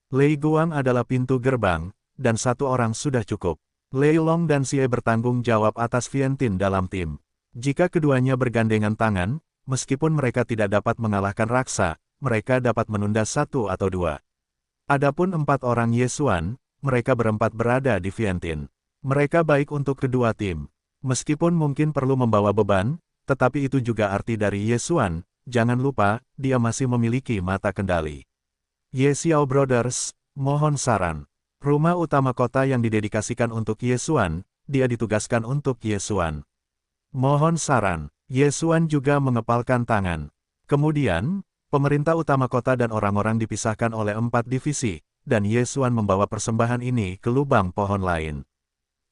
Lei Guang adalah pintu gerbang, dan 1 orang sudah cukup. Lei Long dan Xie bertanggung jawab atas Vientiane dalam tim. Jika keduanya bergandengan tangan, meskipun mereka tidak dapat mengalahkan raksa, mereka dapat menunda 1 atau 2. Adapun 4 orang Ye Xuan, mereka berempat berada di Vientiane. Mereka baik untuk kedua tim. Meskipun mungkin perlu membawa beban, tetapi itu juga arti dari Ye Xuan, jangan lupa, dia masih memiliki mata kendali. Ye Xiao Brothers, mohon saran. Rumah utama kota yang didedikasikan untuk Ye Xuan, dia ditugaskan untuk Ye Xuan. Mohon saran. Ye Xuan juga mengepalkan tangan. Kemudian, pemerintah utama kota dan orang-orang dipisahkan oleh 4 divisi, dan Ye Xuan membawa persembahan ini ke lubang pohon lain.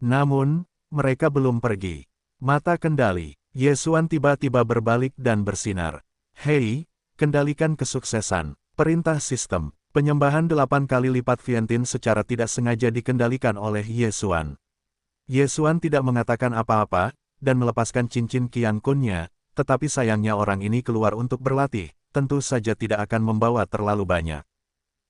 Namun, mereka belum pergi. Mata kendali. Ye Xuan tiba-tiba berbalik dan bersinar. Hei, kendalikan kesuksesan. Perintah sistem. Penyembahan 8 kali lipat Vientiane secara tidak sengaja dikendalikan oleh Ye Xuan. Ye Xuan tidak mengatakan apa-apa, dan melepaskan cincin Qian Kun-nya, tetapi sayangnya orang ini keluar untuk berlatih, tentu saja tidak akan membawa terlalu banyak.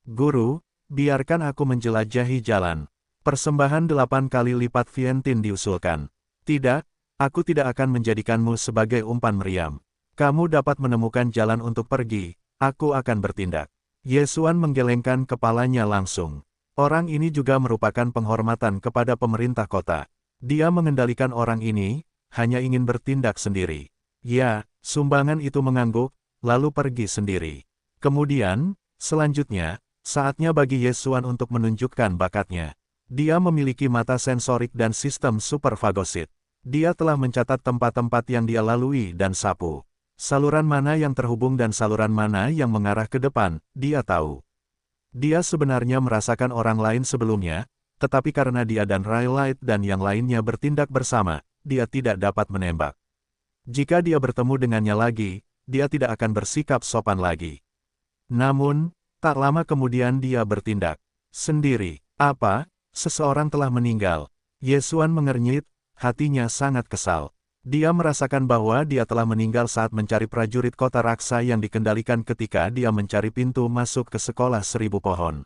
Guru, biarkan aku menjelajahi jalan. Persembahan 8 kali lipat Vientiane diusulkan. Tidak, aku tidak akan menjadikanmu sebagai umpan meriam. Kamu dapat menemukan jalan untuk pergi, aku akan bertindak. Ye Xuan menggelengkan kepalanya langsung. Orang ini juga merupakan penghormatan kepada pemerintah kota. Dia mengendalikan orang ini, hanya ingin bertindak sendiri. Ya, sumbangan itu mengangguk, lalu pergi sendiri. Kemudian, selanjutnya, saatnya bagi Ye Xuan untuk menunjukkan bakatnya. Dia memiliki mata sensorik dan sistem superfagosit. Dia telah mencatat tempat-tempat yang dia lalui dan sapu. Saluran mana yang terhubung dan saluran mana yang mengarah ke depan, dia tahu. Dia sebenarnya merasakan orang lain sebelumnya, tetapi karena dia dan Raylight dan yang lainnya bertindak bersama, dia tidak dapat menembak. Jika dia bertemu dengannya lagi, dia tidak akan bersikap sopan lagi. Namun, tak lama kemudian dia bertindak sendiri. Apa? Seseorang telah meninggal. Ye Xuan mengernyit, hatinya sangat kesal. Dia merasakan bahwa dia telah meninggal saat mencari prajurit kota raksa yang dikendalikan ketika dia mencari pintu masuk ke sekolah 1000 pohon.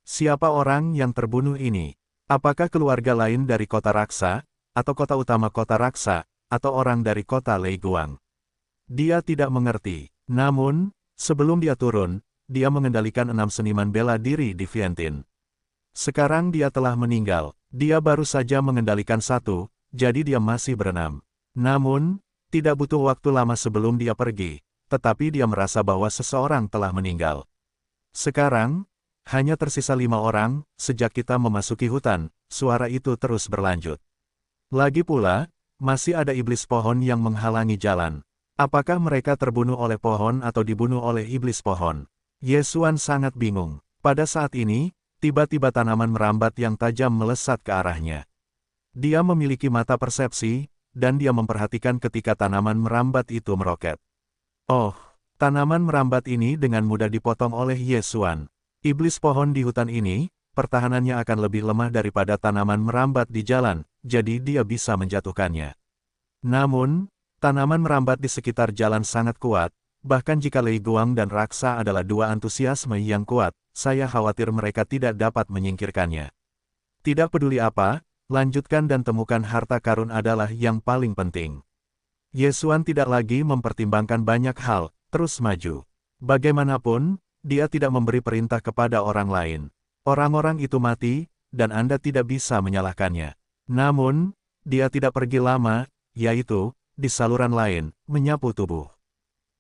Siapa orang yang terbunuh ini? Apakah keluarga lain dari kota raksa, atau kota utama kota raksa, atau orang dari kota Lei Guang? Dia tidak mengerti. Namun, sebelum dia turun, dia mengendalikan 6 seniman bela diri di Vientiane. Sekarang dia telah meninggal. Dia baru saja mengendalikan 1, jadi dia masih berenam. Namun, tidak butuh waktu lama sebelum dia pergi, tetapi dia merasa bahwa seseorang telah meninggal. Sekarang, hanya tersisa 5 orang, sejak kita memasuki hutan, suara itu terus berlanjut. Lagi pula, masih ada iblis pohon yang menghalangi jalan. Apakah mereka terbunuh oleh pohon atau dibunuh oleh iblis pohon? Ye Xuan sangat bingung. Pada saat ini, tiba-tiba tanaman merambat yang tajam melesat ke arahnya. Dia memiliki mata persepsi, dan dia memperhatikan ketika tanaman merambat itu meroket. Oh, tanaman merambat ini dengan mudah dipotong oleh Ye Xuan. Iblis pohon di hutan ini, pertahanannya akan lebih lemah daripada tanaman merambat di jalan, jadi dia bisa menjatuhkannya. Namun, tanaman merambat di sekitar jalan sangat kuat, bahkan jika Lei Guang dan Raksa adalah 2 antusiasme yang kuat, saya khawatir mereka tidak dapat menyingkirkannya. Tidak peduli apa, lanjutkan dan temukan harta karun adalah yang paling penting. Ye Xuan tidak lagi mempertimbangkan banyak hal, terus maju. Bagaimanapun, dia tidak memberi perintah kepada orang lain. Orang-orang itu mati, dan Anda tidak bisa menyalahkannya. Namun, dia tidak pergi lama, yaitu, di saluran lain, menyapu tubuh.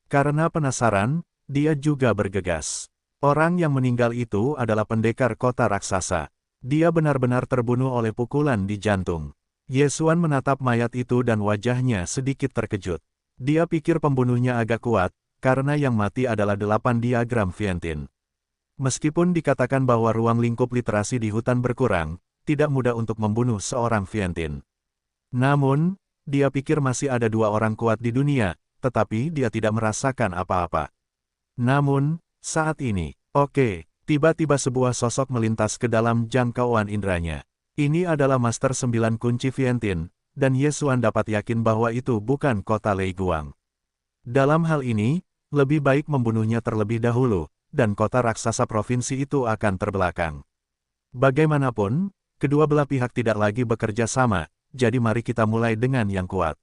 Karena penasaran, dia juga bergegas. Orang yang meninggal itu adalah pendekar kota raksasa. Dia benar-benar terbunuh oleh pukulan di jantung. Ye Xuan menatap mayat itu dan wajahnya sedikit terkejut. Dia pikir pembunuhnya agak kuat, karena yang mati adalah 8 diagram Vientiane. Meskipun dikatakan bahwa ruang lingkup literasi di hutan berkurang, tidak mudah untuk membunuh seorang Vientiane. Namun, dia pikir masih ada 2 orang kuat di dunia, tetapi dia tidak merasakan apa-apa. Namun, saat ini, tiba-tiba sebuah sosok melintas ke dalam jangkauan inderanya. Ini adalah Master 9 Kunci Vientiane, dan Ye Xuan dapat yakin bahwa itu bukan kota Lei Guang. Dalam hal ini, lebih baik membunuhnya terlebih dahulu, dan kota raksasa provinsi itu akan terbelakang. Bagaimanapun, kedua belah pihak tidak lagi bekerja sama, jadi mari kita mulai dengan yang kuat.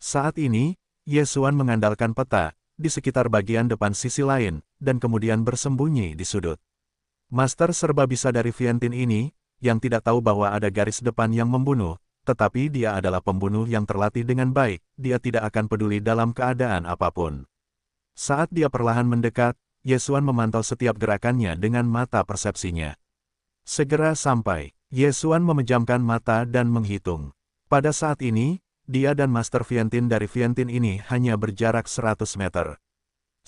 Saat ini, Ye Xuan mengandalkan peta di sekitar bagian depan sisi lain, dan kemudian bersembunyi di sudut. Master serba bisa dari Vientiane ini, yang tidak tahu bahwa ada garis depan yang membunuh, tetapi dia adalah pembunuh yang terlatih dengan baik, dia tidak akan peduli dalam keadaan apapun. Saat dia perlahan mendekat, Ye Xuan memantau setiap gerakannya dengan mata persepsinya. Segera sampai, Ye Xuan memejamkan mata dan menghitung. Pada saat ini, dia dan Master Vientiane dari Vientiane ini hanya berjarak 100 meter.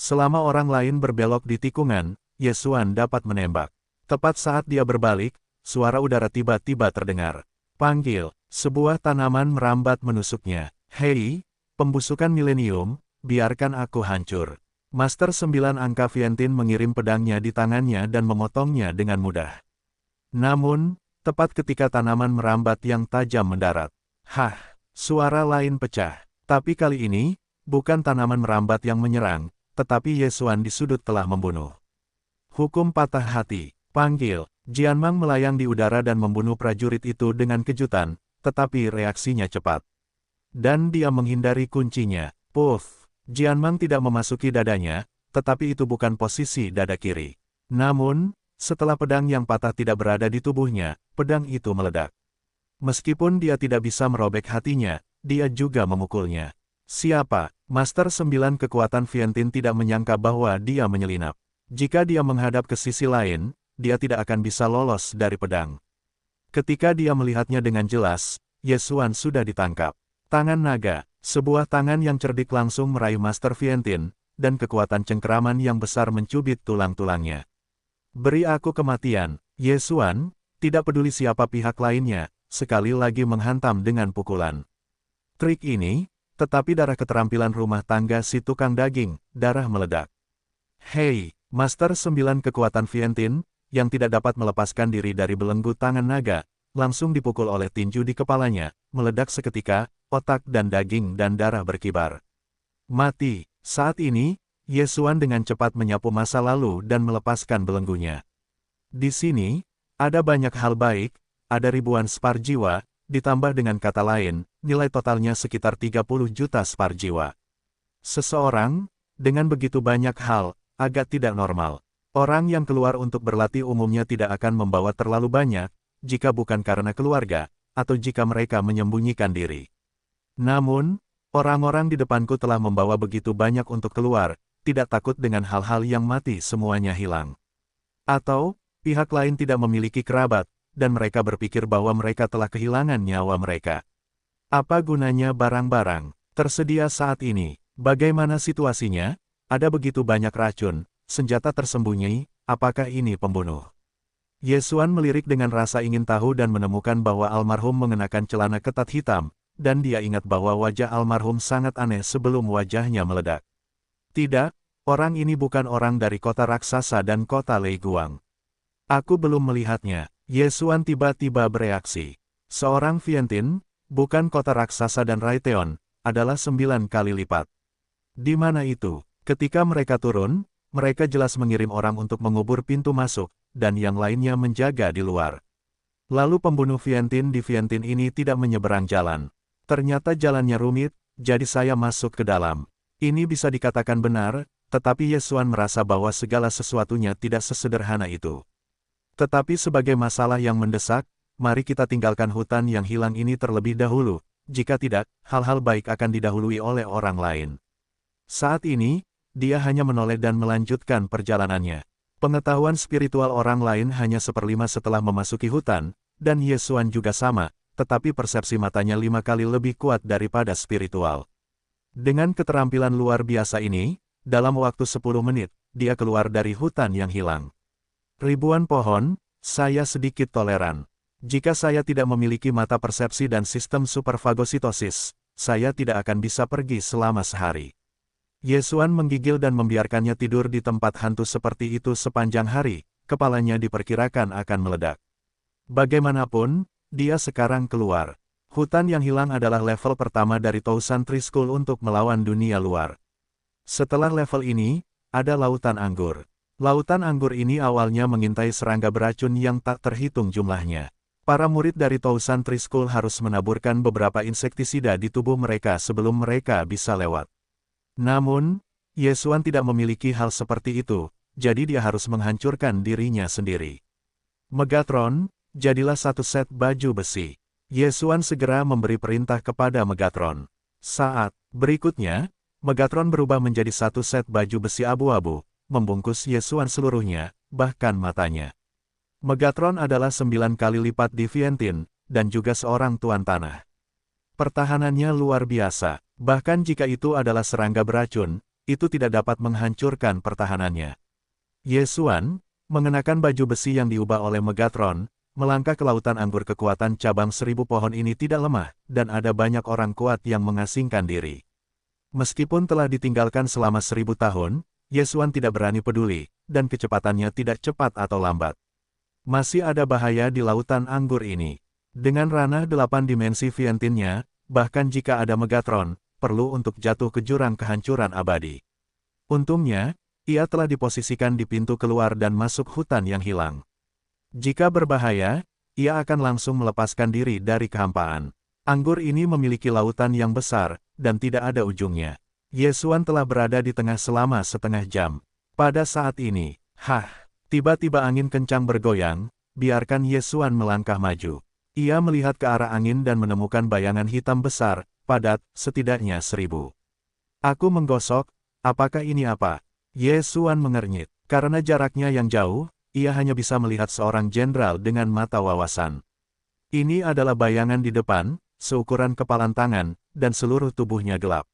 Selama orang lain berbelok di tikungan, Ye Xuan dapat menembak. Tepat saat dia berbalik, suara udara tiba-tiba terdengar. Panggil, sebuah tanaman merambat menusuknya. Hei, pembusukan milenium, biarkan aku hancur. Master 9 angka Vientiane mengirim pedangnya di tangannya dan memotongnya dengan mudah. Namun, tepat ketika tanaman merambat yang tajam mendarat. Hah, suara lain pecah. Tapi kali ini, bukan tanaman merambat yang menyerang, tetapi Ye Xuan di sudut telah membunuh. Hukum patah hati. Panggil, Jianmang melayang di udara dan membunuh prajurit itu dengan kejutan, tetapi reaksinya cepat. Dan dia menghindari kuncinya. Puff, Jianmang tidak memasuki dadanya, tetapi itu bukan posisi dada kiri. Namun, setelah pedang yang patah tidak berada di tubuhnya, pedang itu meledak. Meskipun dia tidak bisa merobek hatinya, dia juga memukulnya. Siapa? Master 9 kekuatan Vientiane tidak menyangka bahwa dia menyelinap. Jika dia menghadap ke sisi lain, dia tidak akan bisa lolos dari pedang. Ketika dia melihatnya dengan jelas, Ye Xuan sudah ditangkap. Tangan naga, sebuah tangan yang cerdik langsung meraih Master Vientiane, dan kekuatan cengkeraman yang besar mencubit tulang-tulangnya. Beri aku kematian, Ye Xuan, tidak peduli siapa pihak lainnya, sekali lagi menghantam dengan pukulan. Trik ini, tetapi darah keterampilan rumah tangga si tukang daging, darah meledak. Hei, Master 9 kekuatan Vientiane, yang tidak dapat melepaskan diri dari belenggu tangan naga, langsung dipukul oleh tinju di kepalanya, meledak seketika, otak dan daging dan darah berkibar. Mati. Saat ini, Ye Xuan dengan cepat menyapu masa lalu dan melepaskan belenggunya. Di sini, ada banyak hal baik, ada ribuan spar jiwa, ditambah dengan kata lain, nilai totalnya sekitar 30 juta spar jiwa. Seseorang, dengan begitu banyak hal, agak tidak normal. Orang yang keluar untuk berlatih umumnya tidak akan membawa terlalu banyak, jika bukan karena keluarga, atau jika mereka menyembunyikan diri. Namun, orang-orang di depanku telah membawa begitu banyak untuk keluar, tidak takut dengan hal-hal yang mati semuanya hilang. Atau, pihak lain tidak memiliki kerabat, dan mereka berpikir bahwa mereka telah kehilangan nyawa mereka. Apa gunanya barang-barang tersedia saat ini? Bagaimana situasinya? Ada begitu banyak racun, senjata tersembunyi, apakah ini pembunuh? Ye Xuan melirik dengan rasa ingin tahu dan menemukan bahwa almarhum mengenakan celana ketat hitam, dan dia ingat bahwa wajah almarhum sangat aneh sebelum wajahnya meledak. Tidak, orang ini bukan orang dari kota raksasa dan kota Lei Guang. Aku belum melihatnya. Ye Xuan tiba-tiba bereaksi. Seorang Vientiane, bukan kota raksasa dan Raiteon, adalah 9 kali lipat. Di mana itu? Ketika mereka turun, mereka jelas mengirim orang untuk mengubur pintu masuk, dan yang lainnya menjaga di luar. Lalu pembunuh Vientiane di Vientiane ini tidak menyeberang jalan. Ternyata jalannya rumit, jadi saya masuk ke dalam. Ini bisa dikatakan benar, tetapi Ye Xuan merasa bahwa segala sesuatunya tidak sesederhana itu. Tetapi sebagai masalah yang mendesak, mari kita tinggalkan hutan yang hilang ini terlebih dahulu, jika tidak, hal-hal baik akan didahului oleh orang lain. Saat ini, dia hanya menoleh dan melanjutkan perjalanannya. Pengetahuan spiritual orang lain hanya 1/5 setelah memasuki hutan, dan Ye Xuan juga sama, tetapi persepsi matanya 5 kali lebih kuat daripada spiritual. Dengan keterampilan luar biasa ini, dalam waktu 10 menit, dia keluar dari hutan yang hilang. Ribuan pohon, saya sedikit toleran. Jika saya tidak memiliki mata persepsi dan sistem superfagositosis, saya tidak akan bisa pergi selama sehari. Yesuan menggigil dan membiarkannya tidur di tempat hantu seperti itu sepanjang hari, kepalanya diperkirakan akan meledak. Bagaimanapun, dia sekarang keluar. Hutan yang hilang adalah level pertama dari Tousan Tree School untuk melawan dunia luar. Setelah level ini, ada lautan anggur. Lautan anggur ini awalnya mengintai serangga beracun yang tak terhitung jumlahnya. Para murid dari Tousan Tree School harus menaburkan beberapa insektisida di tubuh mereka sebelum mereka bisa lewat. Namun, Yesuan tidak memiliki hal seperti itu, jadi dia harus menghancurkan dirinya sendiri. Megatron, jadilah satu set baju besi. Yesuan segera memberi perintah kepada Megatron. Saat berikutnya, Megatron berubah menjadi satu set baju besi abu-abu, membungkus Yesuan seluruhnya, bahkan matanya. Megatron adalah 9 kali lipat Deviantine, dan juga seorang tuan tanah. Pertahanannya luar biasa, bahkan jika itu adalah serangga beracun, itu tidak dapat menghancurkan pertahanannya. Yesuan, mengenakan baju besi yang diubah oleh Megatron, melangkah ke lautan anggur. Kekuatan cabang 1000 pohon ini tidak lemah, dan ada banyak orang kuat yang mengasingkan diri. Meskipun telah ditinggalkan selama 1000 tahun, Yesuan tidak berani peduli, dan kecepatannya tidak cepat atau lambat. Masih ada bahaya di lautan anggur ini. Dengan ranah 8 dimensi Viantinnya, bahkan jika ada Megatron, perlu untuk jatuh ke jurang kehancuran abadi. Untungnya, ia telah diposisikan di pintu keluar dan masuk hutan yang hilang. Jika berbahaya, ia akan langsung melepaskan diri dari kehampaan. Anggur ini memiliki lautan yang besar, dan tidak ada ujungnya. Yesuan telah berada di tengah selama setengah jam. Pada saat ini, tiba-tiba angin kencang bergoyang, biarkan Yesuan melangkah maju. Ia melihat ke arah angin dan menemukan bayangan hitam besar, padat, setidaknya 1000. Aku menggosok, apakah ini apa? Yesuan mengernyit. Karena jaraknya yang jauh, ia hanya bisa melihat seorang jenderal dengan mata wawasan. Ini adalah bayangan di depan, seukuran kepalan tangan, dan seluruh tubuhnya gelap.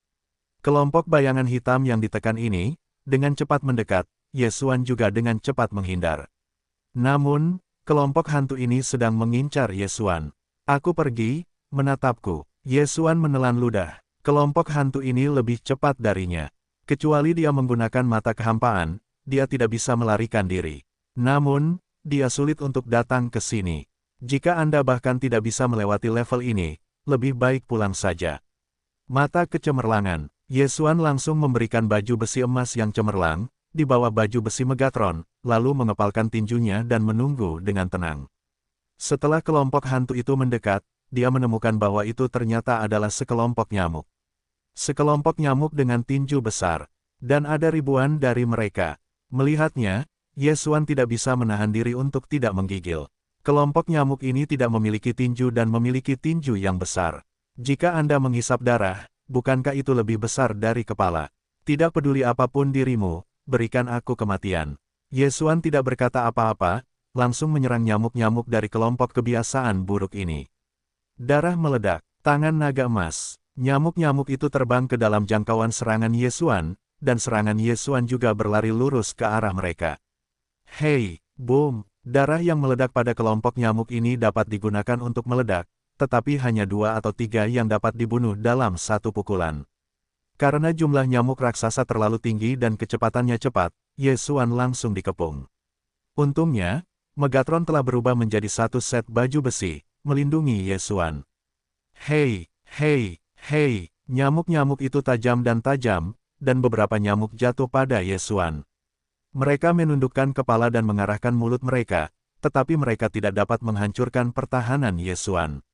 Kelompok bayangan hitam yang ditekan ini, dengan cepat mendekat, Yesuan juga dengan cepat menghindar. Namun, kelompok hantu ini sedang mengincar Yesuan. Aku pergi, menatapku. Yesuan menelan ludah. Kelompok hantu ini lebih cepat darinya. Kecuali dia menggunakan mata kehampaan, dia tidak bisa melarikan diri. Namun, dia sulit untuk datang ke sini. Jika Anda bahkan tidak bisa melewati level ini, lebih baik pulang saja. Mata kecemerlangan. Yesuan langsung memberikan baju besi emas yang cemerlang, di bawah baju besi Megatron, lalu mengepalkan tinjunya dan menunggu dengan tenang. Setelah kelompok hantu itu mendekat, dia menemukan bahwa itu ternyata adalah sekelompok nyamuk. Sekelompok nyamuk dengan tinju besar, dan ada ribuan dari mereka. Melihatnya, Yesuan tidak bisa menahan diri untuk tidak menggigil. Kelompok nyamuk ini tidak memiliki tinju dan memiliki tinju yang besar. Jika Anda menghisap darah, bukankah itu lebih besar dari kepala? Tidak peduli apapun dirimu, berikan aku kematian. Yesuan tidak berkata apa-apa, langsung menyerang nyamuk-nyamuk dari kelompok kebiasaan buruk ini. Darah meledak, tangan naga emas. Nyamuk-nyamuk itu terbang ke dalam jangkauan serangan Yesuan, dan serangan Yesuan juga berlari lurus ke arah mereka. Hei, boom! Darah yang meledak pada kelompok nyamuk ini dapat digunakan untuk meledak, tetapi hanya 2 atau 3 yang dapat dibunuh dalam satu pukulan. Karena jumlah nyamuk raksasa terlalu tinggi dan kecepatannya cepat, Yesuan langsung dikepung. Untungnya, Megatron telah berubah menjadi satu set baju besi, melindungi Yesuan. Hei, hei, hei! Nyamuk-nyamuk itu tajam, dan beberapa nyamuk jatuh pada Yesuan. Mereka menundukkan kepala dan mengarahkan mulut mereka, tetapi mereka tidak dapat menghancurkan pertahanan Yesuan.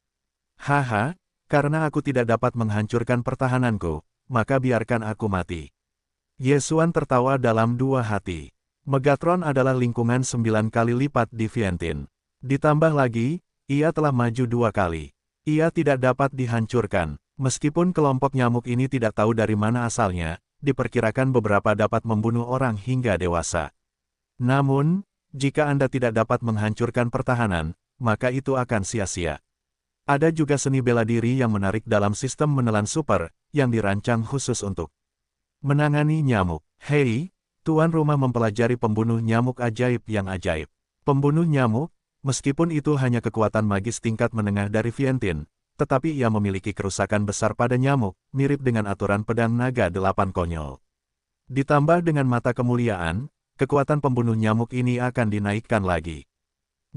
Haha, karena aku tidak dapat menghancurkan pertahananku, maka biarkan aku mati. Yesuan tertawa dalam dua hati. Megatron adalah lingkungan 9 kali lipat Deviantine. Ditambah lagi, ia telah maju 2 kali. Ia tidak dapat dihancurkan, meskipun kelompok nyamuk ini tidak tahu dari mana asalnya. Diperkirakan beberapa dapat membunuh orang hingga dewasa. Namun, jika Anda tidak dapat menghancurkan pertahanan, maka itu akan sia-sia. Ada juga seni bela diri yang menarik dalam sistem menelan super, yang dirancang khusus untuk menangani nyamuk. Hei, tuan rumah mempelajari pembunuh nyamuk ajaib yang ajaib. Pembunuh nyamuk, Meskipun itu hanya kekuatan magis tingkat menengah dari Vientien, tetapi ia memiliki kerusakan besar pada nyamuk, mirip dengan aturan pedang naga 8 konyol. Ditambah dengan mata kemuliaan, kekuatan pembunuh nyamuk ini akan dinaikkan lagi.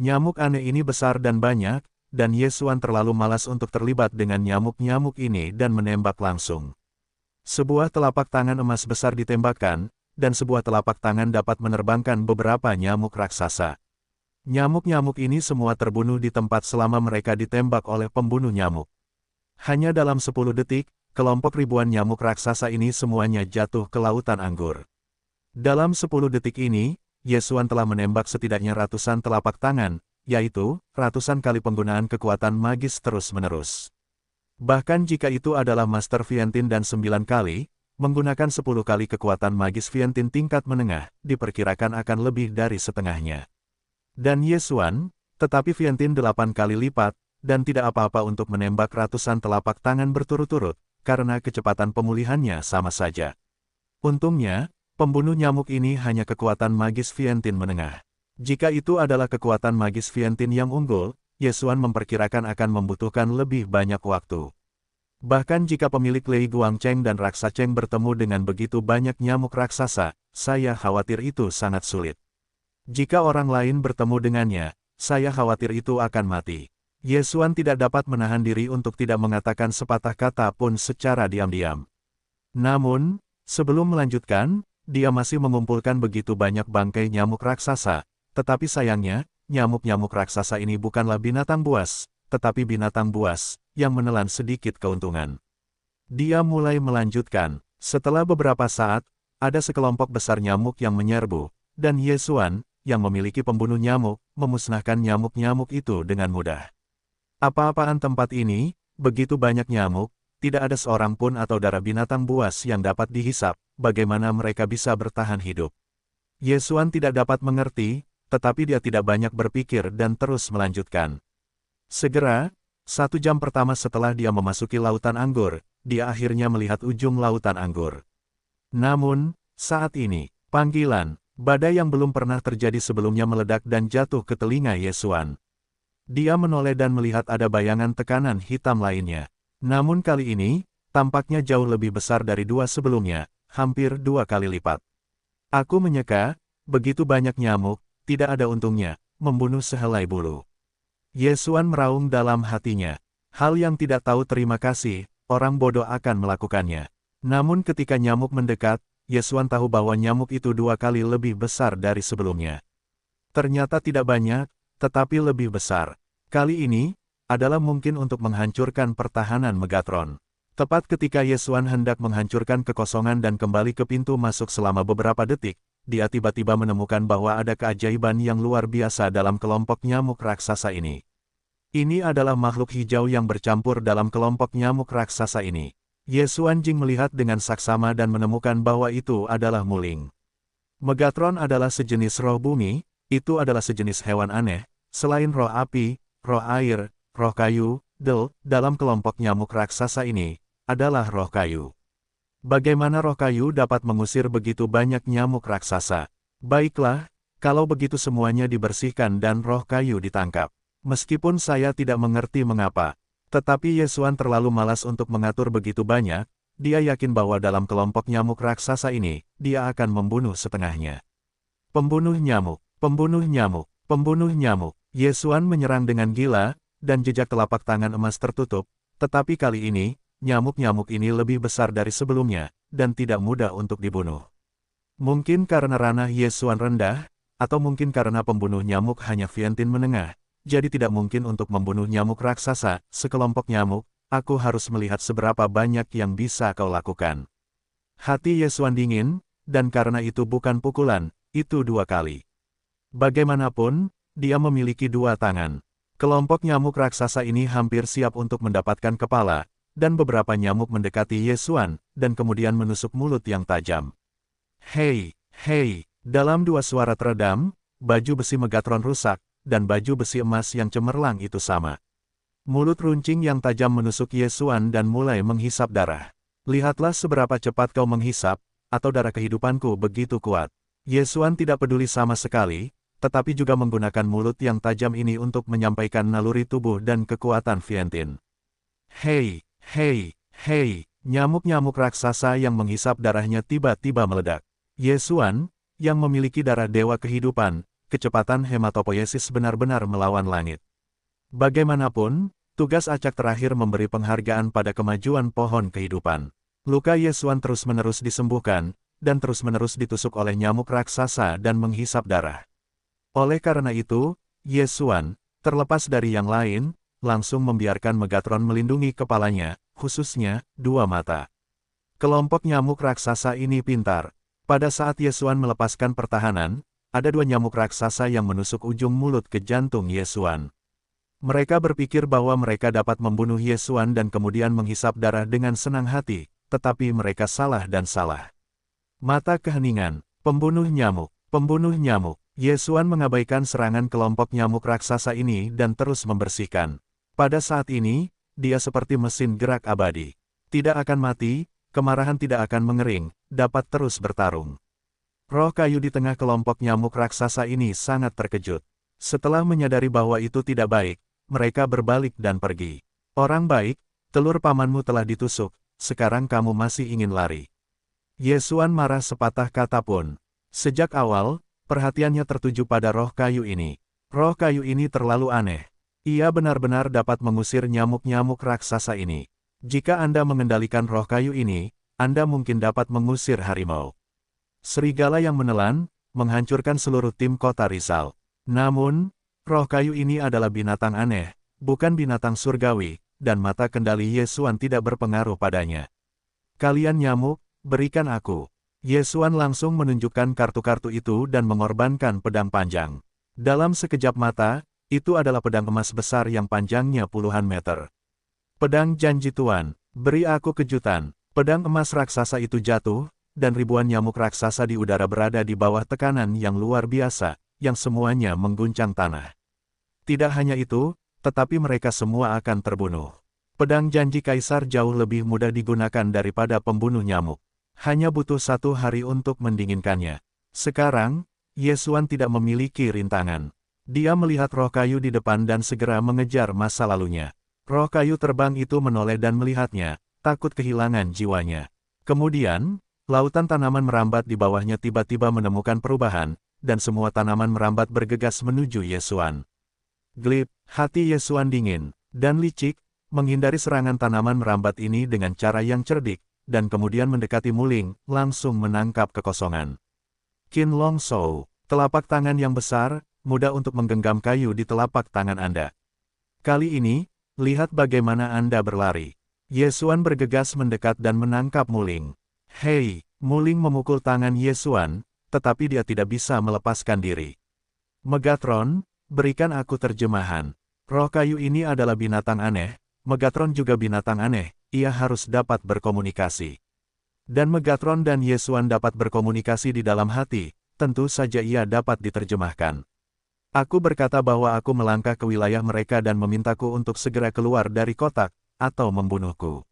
Nyamuk aneh ini besar dan banyak, dan Ye Xuan terlalu malas untuk terlibat dengan nyamuk-nyamuk ini dan menembak langsung. Sebuah telapak tangan emas besar ditembakkan, dan sebuah telapak tangan dapat menerbangkan beberapa nyamuk raksasa. Nyamuk-nyamuk ini semua terbunuh di tempat selama mereka ditembak oleh pembunuh nyamuk. Hanya dalam 10 detik, kelompok ribuan nyamuk raksasa ini semuanya jatuh ke lautan anggur. Dalam 10 detik ini, Ye Xuan telah menembak setidaknya ratusan telapak tangan, yaitu ratusan kali penggunaan kekuatan magis terus-menerus. Bahkan jika itu adalah Master Vientien dan 9 kali, menggunakan 10 kali kekuatan magis Vientien tingkat menengah, diperkirakan akan lebih dari setengahnya. Dan Ye Xuan, tetapi Vientien 8 kali lipat, dan tidak apa-apa untuk menembak ratusan telapak tangan berturut-turut, karena kecepatan pemulihannya sama saja. Untungnya, pembunuh nyamuk ini hanya kekuatan magis Vientien menengah. Jika itu adalah kekuatan magis Vientien yang unggul, Ye Xuan memperkirakan akan membutuhkan lebih banyak waktu. Bahkan jika pemilik Lei Guangcheng dan Raksa Cheng bertemu dengan begitu banyak nyamuk raksasa, saya khawatir itu sangat sulit. Jika orang lain bertemu dengannya, saya khawatir itu akan mati. Ye Xuan tidak dapat menahan diri untuk tidak mengatakan sepatah kata pun secara diam-diam. Namun, sebelum melanjutkan, dia masih mengumpulkan begitu banyak bangkai nyamuk raksasa, tetapi sayangnya, nyamuk-nyamuk raksasa ini bukanlah binatang buas, tetapi binatang buas, yang menelan sedikit keuntungan. Dia mulai melanjutkan, setelah beberapa saat, ada sekelompok besar nyamuk yang menyerbu, dan Ye Xuan, yang memiliki pembunuh nyamuk, memusnahkan nyamuk-nyamuk itu dengan mudah. Apa-apaan tempat ini, begitu banyak nyamuk, tidak ada seorang pun atau darah binatang buas yang dapat dihisap, bagaimana mereka bisa bertahan hidup. Ye Xuan tidak dapat mengerti, tetapi dia tidak banyak berpikir dan terus melanjutkan. Segera, 1 jam pertama setelah dia memasuki lautan anggur, dia akhirnya melihat ujung lautan anggur. Namun, saat ini, panggilan, badai yang belum pernah terjadi sebelumnya meledak dan jatuh ke telinga Ye Xuan. Dia menoleh dan melihat ada bayangan tekanan hitam lainnya. Namun kali ini, tampaknya jauh lebih besar dari 2 sebelumnya, hampir 2 kali lipat. Aku menyeka, begitu banyak nyamuk, tidak ada untungnya, membunuh sehelai bulu. Ye Xuan meraung dalam hatinya. Hal yang tidak tahu terima kasih, orang bodoh akan melakukannya. Namun ketika nyamuk mendekat, Ye Xuan tahu bahwa nyamuk itu 2 kali lebih besar dari sebelumnya. Ternyata tidak banyak, tetapi lebih besar. Kali ini, adalah mungkin untuk menghancurkan pertahanan Megatron. Tepat ketika Ye Xuan hendak menghancurkan kekosongan dan kembali ke pintu masuk selama beberapa detik, dia tiba-tiba menemukan bahwa ada keajaiban yang luar biasa dalam kelompok nyamuk raksasa ini. Ini adalah makhluk hijau yang bercampur dalam kelompok nyamuk raksasa ini. Ye Xuan Jing melihat dengan saksama dan menemukan bahwa itu adalah Muling. Megatron adalah sejenis roh bumi, itu adalah sejenis hewan aneh, selain roh api, roh air, roh kayu, dalam kelompok nyamuk raksasa ini, adalah roh kayu. Bagaimana roh kayu dapat mengusir begitu banyak nyamuk raksasa? Baiklah, kalau begitu semuanya dibersihkan dan roh kayu ditangkap. Meskipun saya tidak mengerti mengapa, tetapi Ye Xuan terlalu malas untuk mengatur begitu banyak, dia yakin bahwa dalam kelompok nyamuk raksasa ini, dia akan membunuh setengahnya. Pembunuh nyamuk, pembunuh nyamuk, pembunuh nyamuk. Ye Xuan menyerang dengan gila, dan jejak telapak tangan emas tertutup, tetapi kali ini, nyamuk-nyamuk ini lebih besar dari sebelumnya, dan tidak mudah untuk dibunuh. Mungkin karena ranah Ye Xuan rendah, atau mungkin karena pembunuh nyamuk hanya Vientien menengah, jadi tidak mungkin untuk membunuh nyamuk raksasa, sekelompok nyamuk, aku harus melihat seberapa banyak yang bisa kau lakukan. Hati Ye Xuan dingin, dan karena itu bukan pukulan, itu 2 kali. Bagaimanapun, dia memiliki 2 tangan. Kelompok nyamuk raksasa ini hampir siap untuk mendapatkan kepala, dan beberapa nyamuk mendekati Ye Xuan, dan kemudian menusuk mulut yang tajam. Hei, hei, dalam 2 suara teredam, baju besi Megatron rusak, dan baju besi emas yang cemerlang itu sama. Mulut runcing yang tajam menusuk Ye Xuan dan mulai menghisap darah. Lihatlah seberapa cepat kau menghisap, atau darah kehidupanku begitu kuat. Ye Xuan tidak peduli sama sekali, tetapi juga menggunakan mulut yang tajam ini untuk menyampaikan naluri tubuh dan kekuatan Vientien. Hei, hei, hei, nyamuk-nyamuk raksasa yang menghisap darahnya tiba-tiba meledak. Ye Xuan, yang memiliki darah dewa kehidupan, kecepatan hematopoiesis benar-benar melawan langit. Bagaimanapun, tugas acak terakhir memberi penghargaan pada kemajuan pohon kehidupan. Luka Ye Xuan terus-menerus disembuhkan, dan terus-menerus ditusuk oleh nyamuk raksasa dan menghisap darah. Oleh karena itu, Ye Xuan, terlepas dari yang lain, langsung membiarkan Megatron melindungi kepalanya, khususnya, dua mata. Kelompok nyamuk raksasa ini pintar. Pada saat Ye Xuan melepaskan pertahanan, ada dua nyamuk raksasa yang menusuk ujung mulut ke jantung Ye Xuan. Mereka berpikir bahwa mereka dapat membunuh Ye Xuan dan kemudian menghisap darah dengan senang hati, tetapi mereka salah dan salah. Mata keheningan, pembunuh nyamuk, pembunuh nyamuk. Ye Xuan mengabaikan serangan kelompok nyamuk raksasa ini dan terus membersihkan. Pada saat ini, dia seperti mesin gerak abadi. Tidak akan mati, kemarahan tidak akan mengering, dapat terus bertarung. Roh kayu di tengah kelompok nyamuk raksasa ini sangat terkejut. Setelah menyadari bahwa itu tidak baik, mereka berbalik dan pergi. Orang baik, telur pamanmu telah ditusuk, sekarang kamu masih ingin lari. Ye Xuan marah sepatah kata pun. Sejak awal, perhatiannya tertuju pada roh kayu ini. Roh kayu ini terlalu aneh. Ia benar-benar dapat mengusir nyamuk-nyamuk raksasa ini. Jika Anda mengendalikan roh kayu ini, Anda mungkin dapat mengusir harimau. Serigala yang menelan, menghancurkan seluruh tim kota Rizal. Namun, roh kayu ini adalah binatang aneh, bukan binatang surgawi, dan mata kendali Ye Xuan tidak berpengaruh padanya. Kalian nyamuk, berikan aku. Ye Xuan langsung menunjukkan kartu-kartu itu dan mengorbankan pedang panjang. Dalam sekejap mata, itu adalah pedang emas besar yang panjangnya puluhan meter. Pedang janji Tuan, beri aku kejutan. Pedang emas raksasa itu jatuh, dan ribuan nyamuk raksasa di udara berada di bawah tekanan yang luar biasa, yang semuanya mengguncang tanah. Tidak hanya itu, tetapi mereka semua akan terbunuh. Pedang janji kaisar jauh lebih mudah digunakan daripada pembunuh nyamuk. Hanya butuh 1 hari untuk mendinginkannya. Sekarang, Ye Xuan tidak memiliki rintangan. Dia melihat roh kayu di depan dan segera mengejar masa lalunya. Roh kayu terbang itu menoleh dan melihatnya, takut kehilangan jiwanya. Kemudian, lautan tanaman merambat di bawahnya tiba-tiba menemukan perubahan, dan semua tanaman merambat bergegas menuju Ye Xuan. Glip, hati Ye Xuan dingin, dan licik, menghindari serangan tanaman merambat ini dengan cara yang cerdik, dan kemudian mendekati Muling, langsung menangkap kekosongan. Qin Long Shou, telapak tangan yang besar, mudah untuk menggenggam kayu di telapak tangan Anda. Kali ini, lihat bagaimana Anda berlari. Ye Xuan bergegas mendekat dan menangkap Muling. Hei, Muling memukul tangan Ye Xuan, tetapi dia tidak bisa melepaskan diri. Megatron, berikan aku terjemahan. Roh kayu ini adalah binatang aneh, Megatron juga binatang aneh. Ia harus dapat berkomunikasi. Dan Megatron dan Ye Xuan dapat berkomunikasi di dalam hati, tentu saja ia dapat diterjemahkan. Aku berkata bahwa aku melangkah ke wilayah mereka dan memintaku untuk segera keluar dari kotak, atau membunuhku.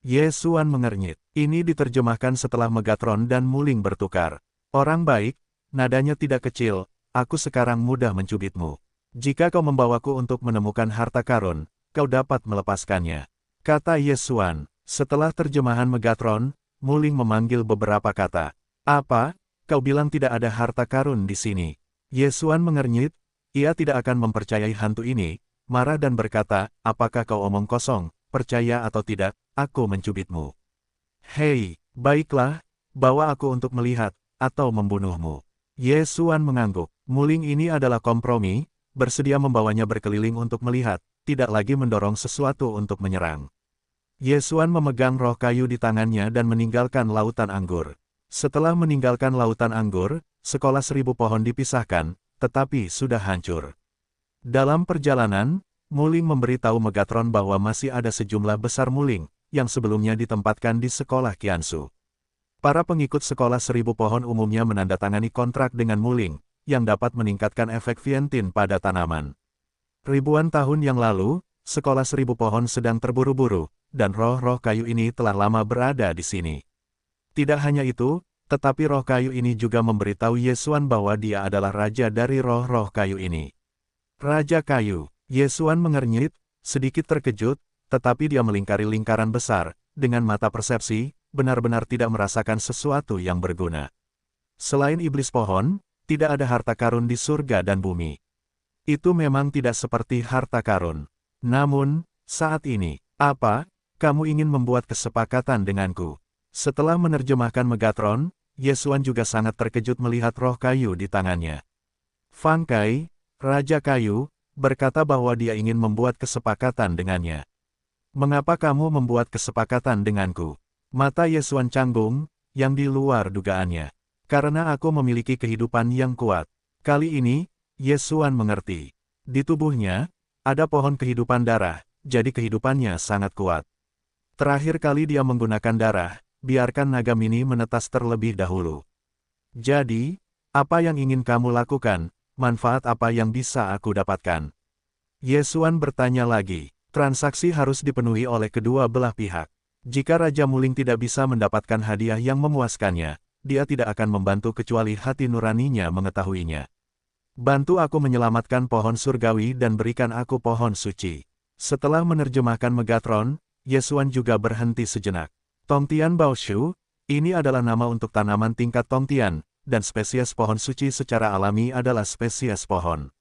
Ye Xuan mengernyit. Ini diterjemahkan setelah Megatron dan Muling bertukar. Orang baik, nadanya tidak kecil, aku sekarang mudah mencubitmu. Jika kau membawaku untuk menemukan harta karun, kau dapat melepaskannya. Kata Ye Xuan. Setelah terjemahan Megatron, Muling memanggil beberapa kata. Apa? Kau bilang tidak ada harta karun di sini. Ye Xuan mengernyit. Ia tidak akan mempercayai hantu ini, marah dan berkata, apakah kau omong kosong, percaya atau tidak, aku mencubitmu. Hei, baiklah, bawa aku untuk melihat, atau membunuhmu. Ye Xuan mengangguk. Muling ini adalah kompromi, bersedia membawanya berkeliling untuk melihat, tidak lagi mendorong sesuatu untuk menyerang. Ye Xuan memegang roh kayu di tangannya dan meninggalkan lautan anggur. Setelah meninggalkan lautan anggur, sekolah 1000 pohon dipisahkan, tetapi sudah hancur. Dalam perjalanan, Muling memberitahu Megatron bahwa masih ada sejumlah besar Muling, yang sebelumnya ditempatkan di sekolah Qiansu. Para pengikut sekolah 1000 pohon umumnya menandatangani kontrak dengan Muling, yang dapat meningkatkan efek Vientien pada tanaman. Ribuan tahun yang lalu, sekolah 1000 pohon sedang terburu-buru, dan roh-roh kayu ini telah lama berada di sini. Tidak hanya itu, Tetapi roh kayu ini juga memberitahu Yesuan bahwa dia adalah raja dari roh-roh kayu ini. Raja kayu. Yesuan mengernyit, sedikit terkejut, tetapi dia melingkari lingkaran besar, dengan mata persepsi, benar-benar tidak merasakan sesuatu yang berguna. Selain iblis pohon, tidak ada harta karun di surga dan bumi. Itu memang tidak seperti harta karun. Namun, saat ini, apa, kamu ingin membuat kesepakatan denganku? Setelah menerjemahkan Megatron, Yesuan juga sangat terkejut melihat roh kayu di tangannya. Fang Kai, Raja Kayu, berkata bahwa dia ingin membuat kesepakatan dengannya. Mengapa kamu membuat kesepakatan denganku? Mata Yesuan canggung, yang di luar dugaannya. Karena aku memiliki kehidupan yang kuat. Kali ini, Yesuan mengerti. Di tubuhnya, ada pohon kehidupan darah, jadi kehidupannya sangat kuat. Terakhir kali dia menggunakan darah, biarkan naga mini menetas terlebih dahulu. Jadi, apa yang ingin kamu lakukan? Manfaat apa yang bisa aku dapatkan? Yesuan bertanya lagi. Transaksi harus dipenuhi oleh kedua belah pihak. Jika Raja Muling tidak bisa mendapatkan hadiah yang memuaskannya, dia tidak akan membantu kecuali hati nuraninya mengetahuinya. Bantu aku menyelamatkan pohon surgawi dan berikan aku pohon suci. Setelah menerjemahkan Megatron, Yesuan juga berhenti sejenak. Tongtian Baoshu, ini adalah nama untuk tanaman tingkat Tongtian, dan spesies pohon suci secara alami adalah spesies pohon.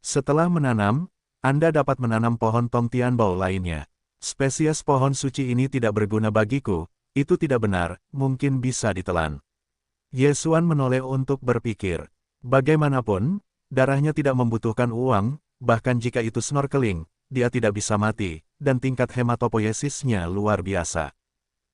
Setelah menanam, Anda dapat menanam pohon Tongtian Bao lainnya. Spesies pohon suci ini tidak berguna bagiku, itu tidak benar, mungkin bisa ditelan. Yesuan menoleh untuk berpikir. Bagaimanapun, darahnya tidak membutuhkan uang, bahkan jika itu snorkeling, dia tidak bisa mati, dan tingkat hematopoiesisnya luar biasa.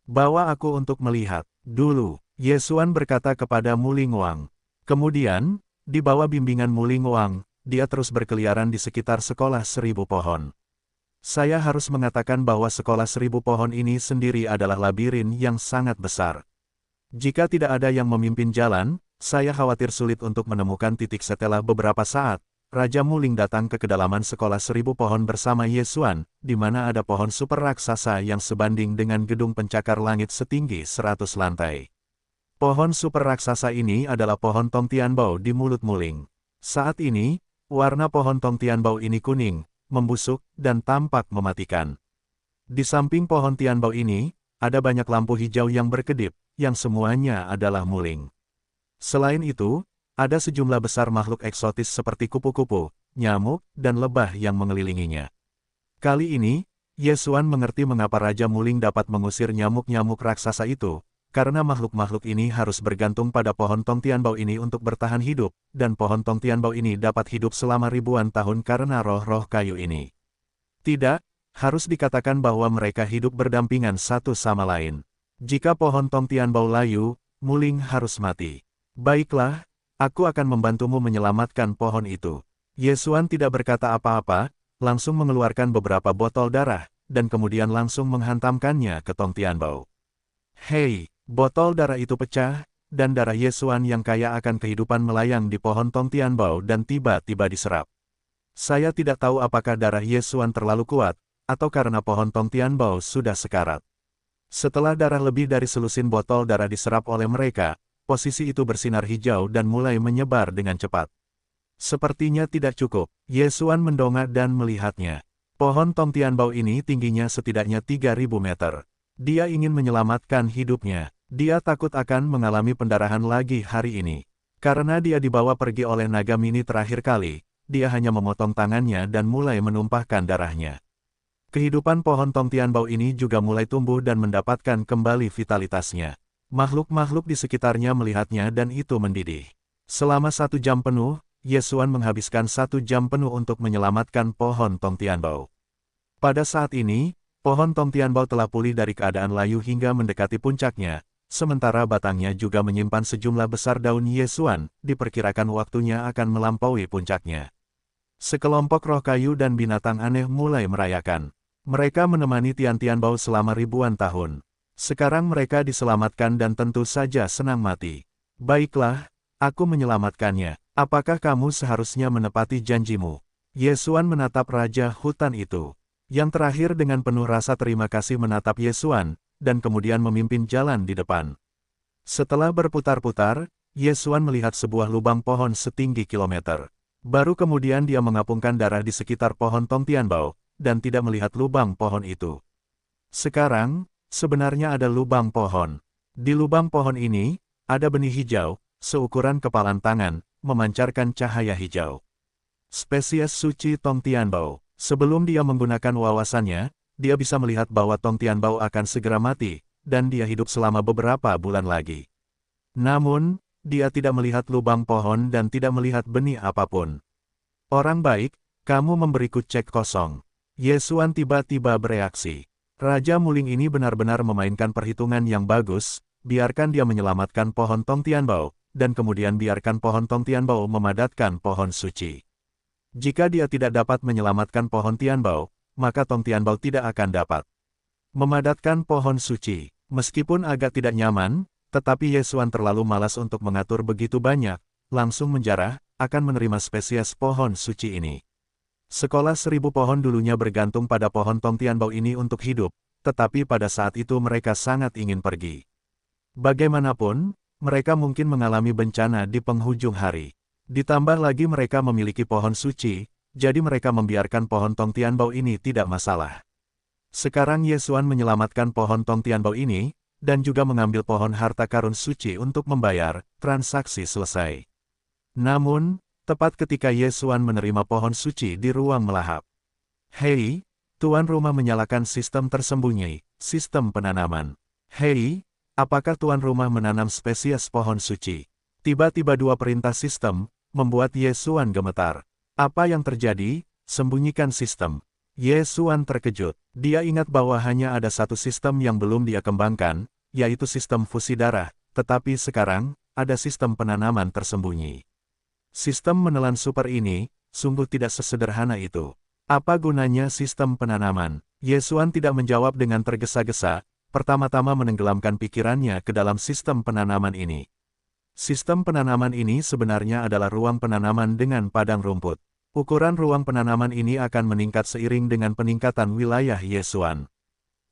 Bawa aku untuk melihat, dulu. Yesuan berkata kepada Muling Wang. Kemudian, di bawah bimbingan Muling Wang, dia terus berkeliaran di sekitar sekolah 1000 pohon. Saya harus mengatakan bahwa sekolah 1000 pohon ini sendiri adalah labirin yang sangat besar. Jika tidak ada yang memimpin jalan, saya khawatir sulit untuk menemukan titik. Setelah beberapa saat, Raja Muling datang ke kedalaman sekolah 1000 pohon bersama Yesuan, di mana ada pohon super raksasa yang sebanding dengan gedung pencakar langit setinggi 100 lantai. Pohon super raksasa ini adalah pohon Tongtian Bao di mulut Muling. Saat ini, warna pohon Tongtian Bao ini kuning, membusuk, dan tampak mematikan. Di samping pohon Tian Bao ini, ada banyak lampu hijau yang berkedip, yang semuanya adalah Muling. Selain itu, ada sejumlah besar makhluk eksotis seperti kupu-kupu, nyamuk, dan lebah yang mengelilinginya. Kali ini, Yesuan mengerti mengapa Raja Muling dapat mengusir nyamuk-nyamuk raksasa itu, karena makhluk-makhluk ini harus bergantung pada pohon Tongtian Bao ini untuk bertahan hidup, dan pohon Tongtian Bao ini dapat hidup selama ribuan tahun karena roh-roh kayu ini. Tidak, harus dikatakan bahwa mereka hidup berdampingan satu sama lain. Jika pohon Tongtian Bao layu, Muling harus mati. Baiklah, aku akan membantumu menyelamatkan pohon itu. Yesuan tidak berkata apa-apa, langsung mengeluarkan beberapa botol darah, dan kemudian langsung menghantamkannya ke Tongtian Bao. Hei! Botol darah itu pecah, dan darah Yesuan yang kaya akan kehidupan melayang di pohon Tongtian Bao dan tiba-tiba diserap. Saya tidak tahu apakah darah Yesuan terlalu kuat, atau karena pohon Tongtian Bao sudah sekarat. Setelah darah lebih dari selusin botol darah diserap oleh mereka, posisi itu bersinar hijau dan mulai menyebar dengan cepat. Sepertinya tidak cukup, Yesuan mendongak dan melihatnya. Pohon Tongtian Bao ini tingginya setidaknya 3000 meter. Dia ingin menyelamatkan hidupnya. Dia takut akan mengalami pendarahan lagi hari ini. Karena dia dibawa pergi oleh naga mini terakhir kali, dia hanya memotong tangannya dan mulai menumpahkan darahnya. Kehidupan pohon Tongtian Bao ini juga mulai tumbuh dan mendapatkan kembali vitalitasnya. Makhluk-makhluk di sekitarnya melihatnya dan itu mendidih. Selama 1 jam penuh, Yesuan menghabiskan 1 jam penuh untuk menyelamatkan pohon Tongtian Bao. Pada saat ini, pohon Tongtian Bao telah pulih dari keadaan layu hingga mendekati puncaknya. Sementara batangnya juga menyimpan sejumlah besar daun Yesuan, diperkirakan waktunya akan melampaui puncaknya. Sekelompok roh kayu dan binatang aneh mulai merayakan. Mereka menemani Tian Bao selama ribuan tahun. Sekarang mereka diselamatkan dan tentu saja senang mati. Baiklah, aku menyelamatkannya. Apakah kamu seharusnya menepati janjimu? Yesuan menatap Raja Hutan itu. Yang terakhir dengan penuh rasa terima kasih menatap Yesuan, dan kemudian memimpin jalan di depan. Setelah berputar-putar, Ye Xuan melihat sebuah lubang pohon setinggi kilometer. Baru kemudian dia mengapungkan darah di sekitar pohon Tong Tianbao, dan tidak melihat lubang pohon itu. Sekarang, sebenarnya ada lubang pohon. Di lubang pohon ini, ada benih hijau, seukuran kepalan tangan, memancarkan cahaya hijau. Spesies suci Tong Tianbao. Sebelum dia menggunakan wawasannya, dia bisa melihat bahwa Tong Tianbao akan segera mati, dan dia hidup selama beberapa bulan lagi. Namun, dia tidak melihat lubang pohon dan tidak melihat benih apapun. Orang baik, kamu memberiku cek kosong. Ye Xuan tiba-tiba bereaksi. Raja Muling ini benar-benar memainkan perhitungan yang bagus, biarkan dia menyelamatkan pohon Tong Tianbao, dan kemudian biarkan pohon Tong Tianbao memadatkan pohon suci. Jika dia tidak dapat menyelamatkan pohon Tianbao, maka Tong Tianbao tidak akan dapat memadatkan pohon suci. Meskipun agak tidak nyaman, tetapi Ye Xuan terlalu malas untuk mengatur begitu banyak, langsung menjarah, akan menerima spesies pohon suci ini. Sekolah 1000 pohon dulunya bergantung pada pohon Tong Tianbao ini untuk hidup, tetapi pada saat itu mereka sangat ingin pergi. Bagaimanapun, mereka mungkin mengalami bencana di penghujung hari. Ditambah lagi mereka memiliki pohon suci, jadi mereka membiarkan pohon Tong Tianbao ini tidak masalah. Sekarang Ye Xuan menyelamatkan pohon Tong Tianbao ini, dan juga mengambil pohon harta karun suci untuk membayar, transaksi selesai. Namun, tepat ketika Ye Xuan menerima pohon suci di ruang melahap. Hei, tuan rumah menyalakan sistem tersembunyi, sistem penanaman. Hei, apakah tuan rumah menanam spesies pohon suci? Tiba-tiba dua perintah sistem, membuat Ye Xuan gemetar. Apa yang terjadi? Sembunyikan sistem. Ye Xuan terkejut. Dia ingat bahwa hanya ada satu sistem yang belum dia kembangkan, yaitu sistem fusi darah, tetapi sekarang, ada sistem penanaman tersembunyi. Sistem menelan super ini, sungguh tidak sesederhana itu. Apa gunanya sistem penanaman? Ye Xuan tidak menjawab dengan tergesa-gesa, pertama-tama menenggelamkan pikirannya ke dalam sistem penanaman ini. Sistem penanaman ini sebenarnya adalah ruang penanaman dengan padang rumput. Ukuran ruang penanaman ini akan meningkat seiring dengan peningkatan wilayah Ye Xuan.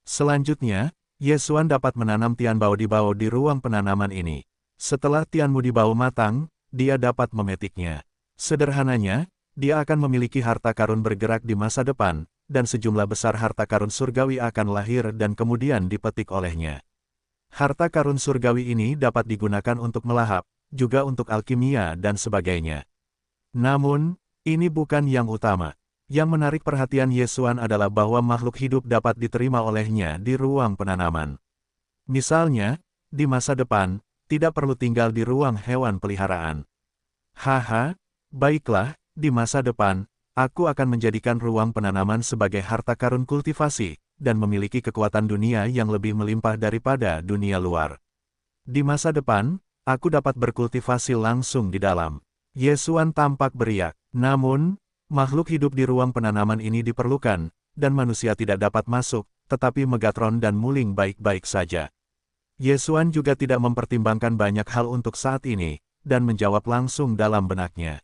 Selanjutnya, Ye Xuan dapat menanam Tianbao di Bao di ruang penanaman ini. Setelah Tianmu di Bao matang, dia dapat memetiknya. Sederhananya, dia akan memiliki harta karun bergerak di masa depan, dan sejumlah besar harta karun surgawi akan lahir dan kemudian dipetik olehnya. Harta karun surgawi ini dapat digunakan untuk melahap, juga untuk alkimia dan sebagainya. Namun, ini bukan yang utama. Yang menarik perhatian Ye Xuan adalah bahwa makhluk hidup dapat diterima olehnya di ruang penanaman. Misalnya, di masa depan, tidak perlu tinggal di ruang hewan peliharaan. Haha, baiklah, di masa depan, aku akan menjadikan ruang penanaman sebagai harta karun kultivasi, dan memiliki kekuatan dunia yang lebih melimpah daripada dunia luar. Di masa depan, aku dapat berkultivasi langsung di dalam. Ye Xuan tampak beriak. Namun, makhluk hidup di ruang penanaman ini diperlukan, dan manusia tidak dapat masuk, tetapi Megatron dan Muling baik-baik saja. Ye Xuan juga tidak mempertimbangkan banyak hal untuk saat ini, dan menjawab langsung dalam benaknya.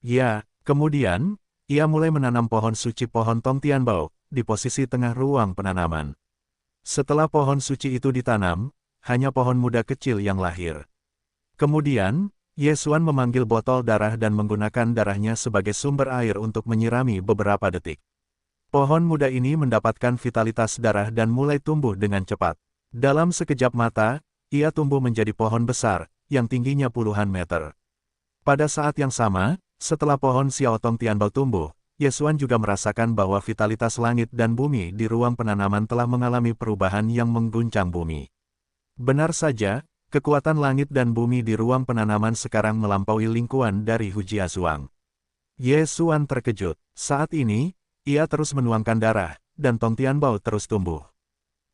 Ya, kemudian, ia mulai menanam pohon suci pohon Tong Tianbao, di posisi tengah ruang penanaman. Setelah pohon suci itu ditanam, hanya pohon muda kecil yang lahir. Kemudian, Ye Xuan memanggil botol darah dan menggunakan darahnya sebagai sumber air untuk menyirami beberapa detik. Pohon muda ini mendapatkan vitalitas darah dan mulai tumbuh dengan cepat. Dalam sekejap mata, ia tumbuh menjadi pohon besar, yang tingginya puluhan meter. Pada saat yang sama, setelah pohon Xiao Tong Tianbao tumbuh, Ye Xuan juga merasakan bahwa vitalitas langit dan bumi di ruang penanaman telah mengalami perubahan yang mengguncang bumi. Benar saja, kekuatan langit dan bumi di ruang penanaman sekarang melampaui lingkuan dari Hujia Zhuang. Ye Xuan terkejut. Saat ini, ia terus menuangkan darah, dan Tong Tianbao terus tumbuh.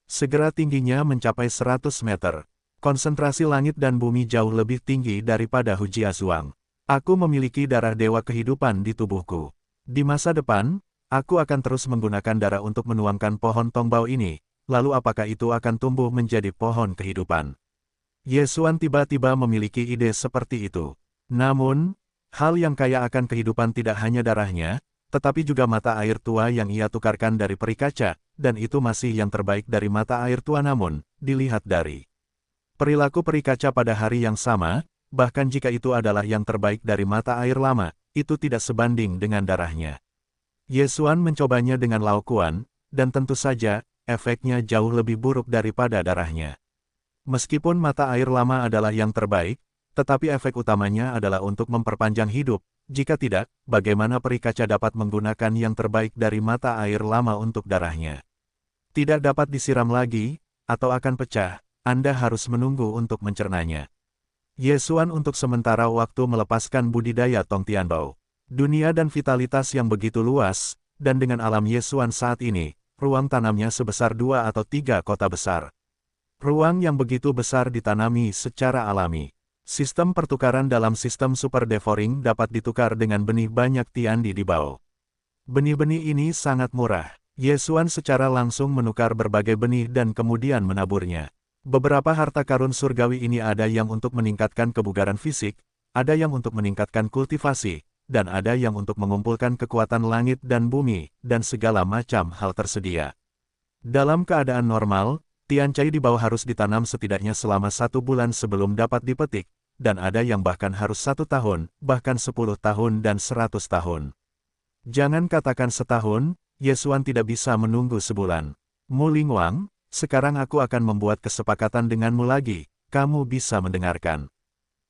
Segera tingginya mencapai 100 meter. Konsentrasi langit dan bumi jauh lebih tinggi daripada Hujia Zhuang. Aku memiliki darah dewa kehidupan di tubuhku. Di masa depan, aku akan terus menggunakan darah untuk menuangkan pohon Tongbao ini, lalu apakah itu akan tumbuh menjadi pohon kehidupan? Ye Xuan tiba-tiba memiliki ide seperti itu. Namun, hal yang kaya akan kehidupan tidak hanya darahnya, tetapi juga mata air tua yang ia tukarkan dari peri kaca, dan itu masih yang terbaik dari mata air tua namun, dilihat dari Perilaku peri kaca pada hari yang sama, bahkan jika itu adalah yang terbaik dari mata air lama, itu tidak sebanding dengan darahnya. Ye Xuan mencobanya dengan Laokuan, dan tentu saja, efeknya jauh lebih buruk daripada darahnya. Meskipun mata air lama adalah yang terbaik, tetapi efek utamanya adalah untuk memperpanjang hidup. Jika tidak, bagaimana peri kaca dapat menggunakan yang terbaik dari mata air lama untuk darahnya? Tidak dapat disiram lagi, atau akan pecah, Anda harus menunggu untuk mencernanya. Ye Xuan untuk sementara waktu melepaskan budidaya Tong Tianbao. Dunia dan vitalitas yang begitu luas, dan dengan alam Ye Xuan saat ini, ruang tanamnya sebesar 2 atau 3 kota besar. Ruang yang begitu besar ditanami secara alami. Sistem pertukaran dalam sistem super devouring dapat ditukar dengan benih banyak Tiandi di Bao. Benih-benih ini sangat murah. Ye Xuan secara langsung menukar berbagai benih dan kemudian menaburnya. Beberapa harta karun surgawi ini ada yang untuk meningkatkan kebugaran fisik, ada yang untuk meningkatkan kultivasi, dan ada yang untuk mengumpulkan kekuatan langit dan bumi, dan segala macam hal tersedia. Dalam keadaan normal, Tian Cai di bawah harus ditanam setidaknya selama 1 bulan sebelum dapat dipetik, dan ada yang bahkan harus 1 tahun, bahkan 10 tahun dan 100 tahun. Jangan katakan setahun, Ye Xuan tidak bisa menunggu sebulan. Mu Lingwang, sekarang aku akan membuat kesepakatan denganmu lagi, kamu bisa mendengarkan.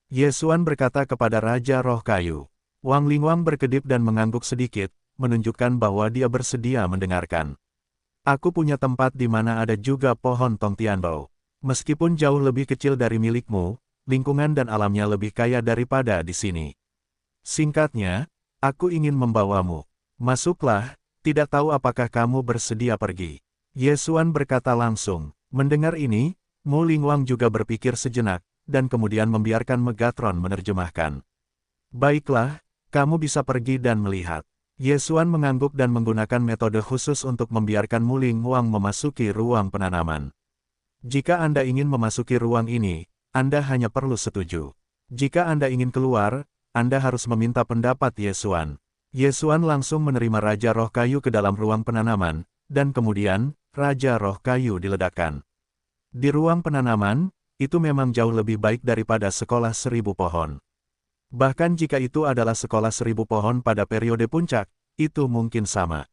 Ye Xuan berkata kepada Raja Roh Kayu. Wang Lingwang berkedip dan mengangguk sedikit, menunjukkan bahwa dia bersedia mendengarkan. Aku punya tempat di mana ada juga pohon Tong Tianbao. Meskipun jauh lebih kecil dari milikmu, lingkungan dan alamnya lebih kaya daripada di sini. Singkatnya, aku ingin membawamu. Masuklah, tidak tahu apakah kamu bersedia pergi. Ye Xuan berkata langsung. Mendengar ini, Mu Lingwang juga berpikir sejenak, dan kemudian membiarkan Megatron menerjemahkan. Baiklah, kamu bisa pergi dan melihat. Ye Xuan mengangguk dan menggunakan metode khusus untuk membiarkan Mu Lingwang memasuki ruang penanaman. Jika Anda ingin memasuki ruang ini, Anda hanya perlu setuju. Jika Anda ingin keluar, Anda harus meminta pendapat Ye Xuan. Ye Xuan langsung menerima Raja Roh Kayu ke dalam ruang penanaman, dan kemudian, Raja Roh Kayu diledakkan. Di ruang penanaman, itu memang jauh lebih baik daripada sekolah 1000 pohon. Bahkan jika itu adalah sekolah 1000 pohon pada periode puncak, itu mungkin sama.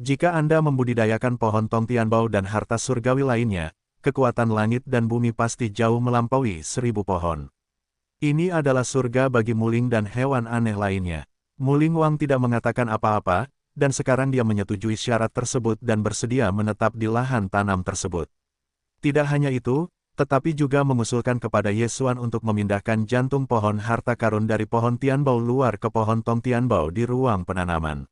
Jika Anda membudidayakan pohon Tong Tianbao dan harta surgawi lainnya, kekuatan langit dan bumi pasti jauh melampaui 1000 pohon. Ini adalah surga bagi Muling dan hewan aneh lainnya. Muling Wang tidak mengatakan apa-apa, dan sekarang dia menyetujui syarat tersebut dan bersedia menetap di lahan tanam tersebut. Tidak hanya itu, tetapi juga mengusulkan kepada Ye Xuan untuk memindahkan jantung pohon harta karun dari pohon Tianbao luar ke pohon Tong Tianbao di ruang penanaman.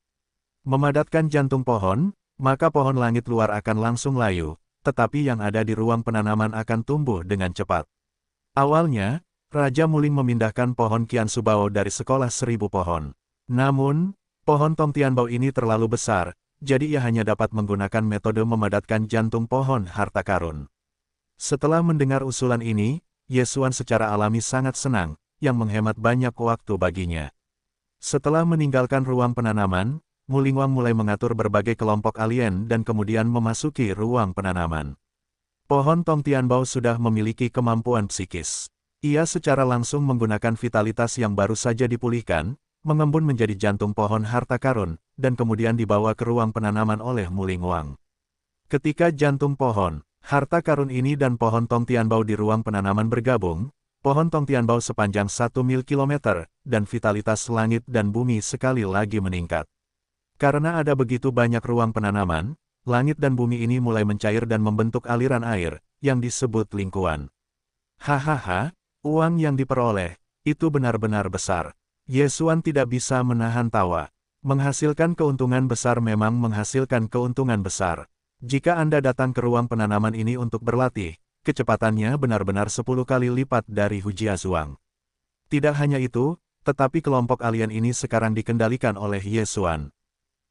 Memadatkan jantung pohon, maka pohon langit luar akan langsung layu, tetapi yang ada di ruang penanaman akan tumbuh dengan cepat. Awalnya, Raja Muling memindahkan pohon Qian Subao dari sekolah 1000 pohon. Namun, pohon Tong Tianbao ini terlalu besar, jadi ia hanya dapat menggunakan metode memadatkan jantung pohon harta karun. Setelah mendengar usulan ini, Ye Xuan secara alami sangat senang, yang menghemat banyak waktu baginya. Setelah meninggalkan ruang penanaman, Mu Lingwang mulai mengatur berbagai kelompok alien dan kemudian memasuki ruang penanaman. Pohon Tong Tianbao sudah memiliki kemampuan psikis. Ia secara langsung menggunakan vitalitas yang baru saja dipulihkan, mengembun menjadi jantung pohon harta karun, dan kemudian dibawa ke ruang penanaman oleh Mu Lingwang. Ketika jantung pohon harta karun ini dan pohon Tong Tianbao di ruang penanaman bergabung, pohon Tong Tianbao sepanjang 1 mil kilometer, dan vitalitas langit dan bumi sekali lagi meningkat. Karena ada begitu banyak ruang penanaman, langit dan bumi ini mulai mencair dan membentuk aliran air, yang disebut lingkuan. Hahaha, uang yang diperoleh, itu benar-benar besar. Ye Xuan tidak bisa menahan tawa. Menghasilkan keuntungan besar memang menghasilkan keuntungan besar. Jika Anda datang ke ruang penanaman ini untuk berlatih, kecepatannya benar-benar 10 kali lipat dari Hujia Zhuang. Tidak hanya itu, tetapi kelompok alien ini sekarang dikendalikan oleh Ye Xuan.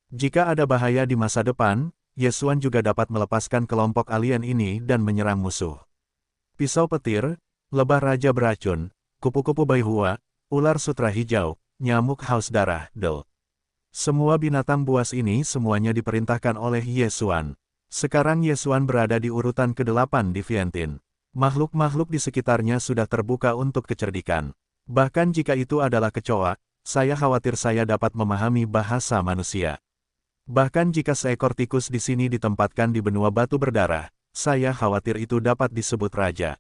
Jika ada bahaya di masa depan, Ye Xuan juga dapat melepaskan kelompok alien ini dan menyerang musuh. Pisau petir, lebah raja beracun, kupu-kupu baihua, ular sutra hijau, nyamuk haus darah, del. Semua binatang buas ini semuanya diperintahkan oleh Ye Xuan. Sekarang Ye Xuan berada di urutan ke-8 di Vientiane. Makhluk-makhluk di sekitarnya sudah terbuka untuk kecerdikan. Bahkan jika itu adalah kecoa, saya khawatir saya dapat memahami bahasa manusia. Bahkan jika seekor tikus di sini ditempatkan di benua batu berdarah, saya khawatir itu dapat disebut raja.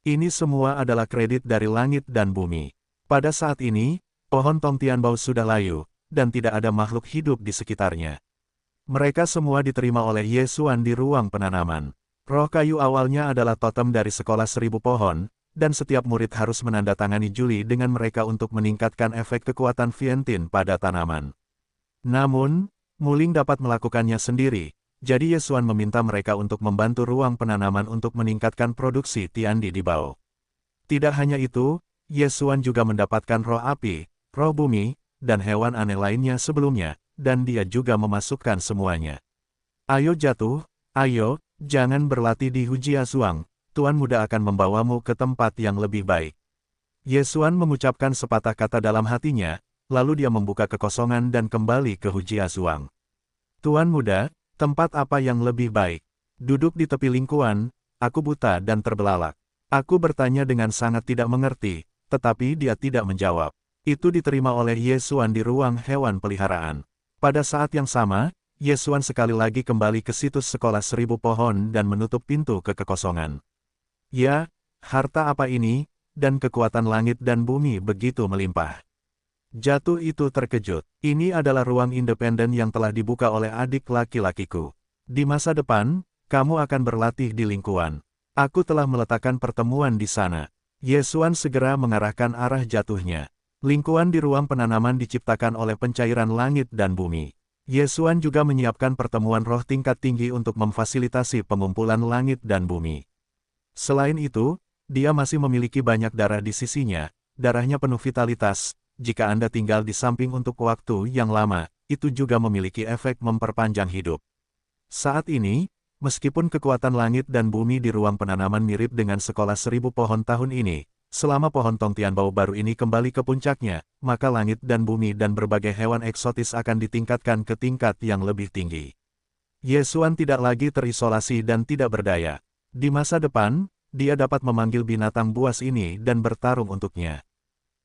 Ini semua adalah kredit dari langit dan bumi. Pada saat ini, pohon Tongtianbao sudah layu, dan tidak ada makhluk hidup di sekitarnya. Mereka semua diterima oleh Ye Xuan di ruang penanaman. Roh kayu awalnya adalah totem dari sekolah 1000 pohon, dan setiap murid harus menandatangani juli dengan mereka untuk meningkatkan efek kekuatan Vientin pada tanaman. Namun, Muling dapat melakukannya sendiri, jadi Ye Xuan meminta mereka untuk membantu ruang penanaman untuk meningkatkan produksi Tiandi di Bao. Tidak hanya itu, Ye Xuan juga mendapatkan roh api, roh bumi, dan hewan aneh lainnya sebelumnya, dan dia juga memasukkan semuanya. Ayo jatuh, ayo, jangan berlatih di Hujia Zuang, Tuan Muda akan membawamu ke tempat yang lebih baik. Ye Xuan mengucapkan sepatah kata dalam hatinya, lalu dia membuka kekosongan dan kembali ke Hujia Zuang. Tuan Muda, tempat apa yang lebih baik? Duduk di tepi lingkuan, aku buta dan terbelalak. Aku bertanya dengan sangat tidak mengerti, tetapi dia tidak menjawab. Itu diterima oleh Ye Xuan di ruang hewan peliharaan. Pada saat yang sama, Ye Xuan sekali lagi kembali ke situs sekolah 1000 pohon dan menutup pintu ke kekosongan. Ya, harta apa ini, dan kekuatan langit dan bumi begitu melimpah. Jatuh itu terkejut. Ini adalah ruang independen yang telah dibuka oleh adik laki-lakiku. Di masa depan, kamu akan berlatih di lingkuan. Aku telah meletakkan pertemuan di sana. Ye Xuan segera mengarahkan arah jatuhnya. Lingkuan di ruang penanaman diciptakan oleh pencairan langit dan bumi. Ye Xuan juga menyiapkan pertemuan roh tingkat tinggi untuk memfasilitasi pengumpulan langit dan bumi. Selain itu, dia masih memiliki banyak darah di sisinya, darahnya penuh vitalitas. Jika Anda tinggal di samping untuk waktu yang lama, itu juga memiliki efek memperpanjang hidup. Saat ini, meskipun kekuatan langit dan bumi di ruang penanaman mirip dengan sekolah 1000 pohon tahun ini, selama pohon Tongtianbao baru ini kembali ke puncaknya, maka langit dan bumi dan berbagai hewan eksotis akan ditingkatkan ke tingkat yang lebih tinggi. Ye Xuan tidak lagi terisolasi dan tidak berdaya. Di masa depan, dia dapat memanggil binatang buas ini dan bertarung untuknya.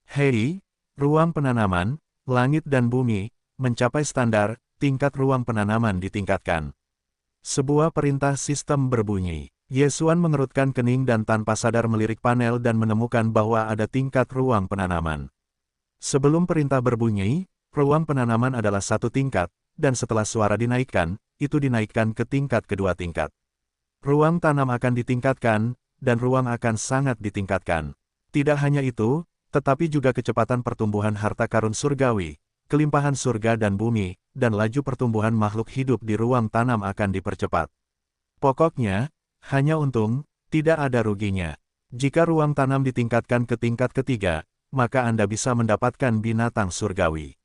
Hei, ruang penanaman, langit dan bumi, mencapai standar, tingkat ruang penanaman ditingkatkan. Sebuah perintah sistem berbunyi. Ye Xuan mengerutkan kening dan tanpa sadar melirik panel dan menemukan bahwa ada tingkat ruang penanaman. Sebelum perintah berbunyi, ruang penanaman adalah satu tingkat, dan setelah suara dinaikkan, itu dinaikkan ke tingkat kedua tingkat. Ruang tanam akan ditingkatkan, dan ruang akan sangat ditingkatkan. Tidak hanya itu, tetapi juga kecepatan pertumbuhan harta karun surgawi, kelimpahan surga dan bumi, dan laju pertumbuhan makhluk hidup di ruang tanam akan dipercepat. Pokoknya, hanya untung, tidak ada ruginya. Jika ruang tanam ditingkatkan ke tingkat ketiga, maka Anda bisa mendapatkan binatang surgawi.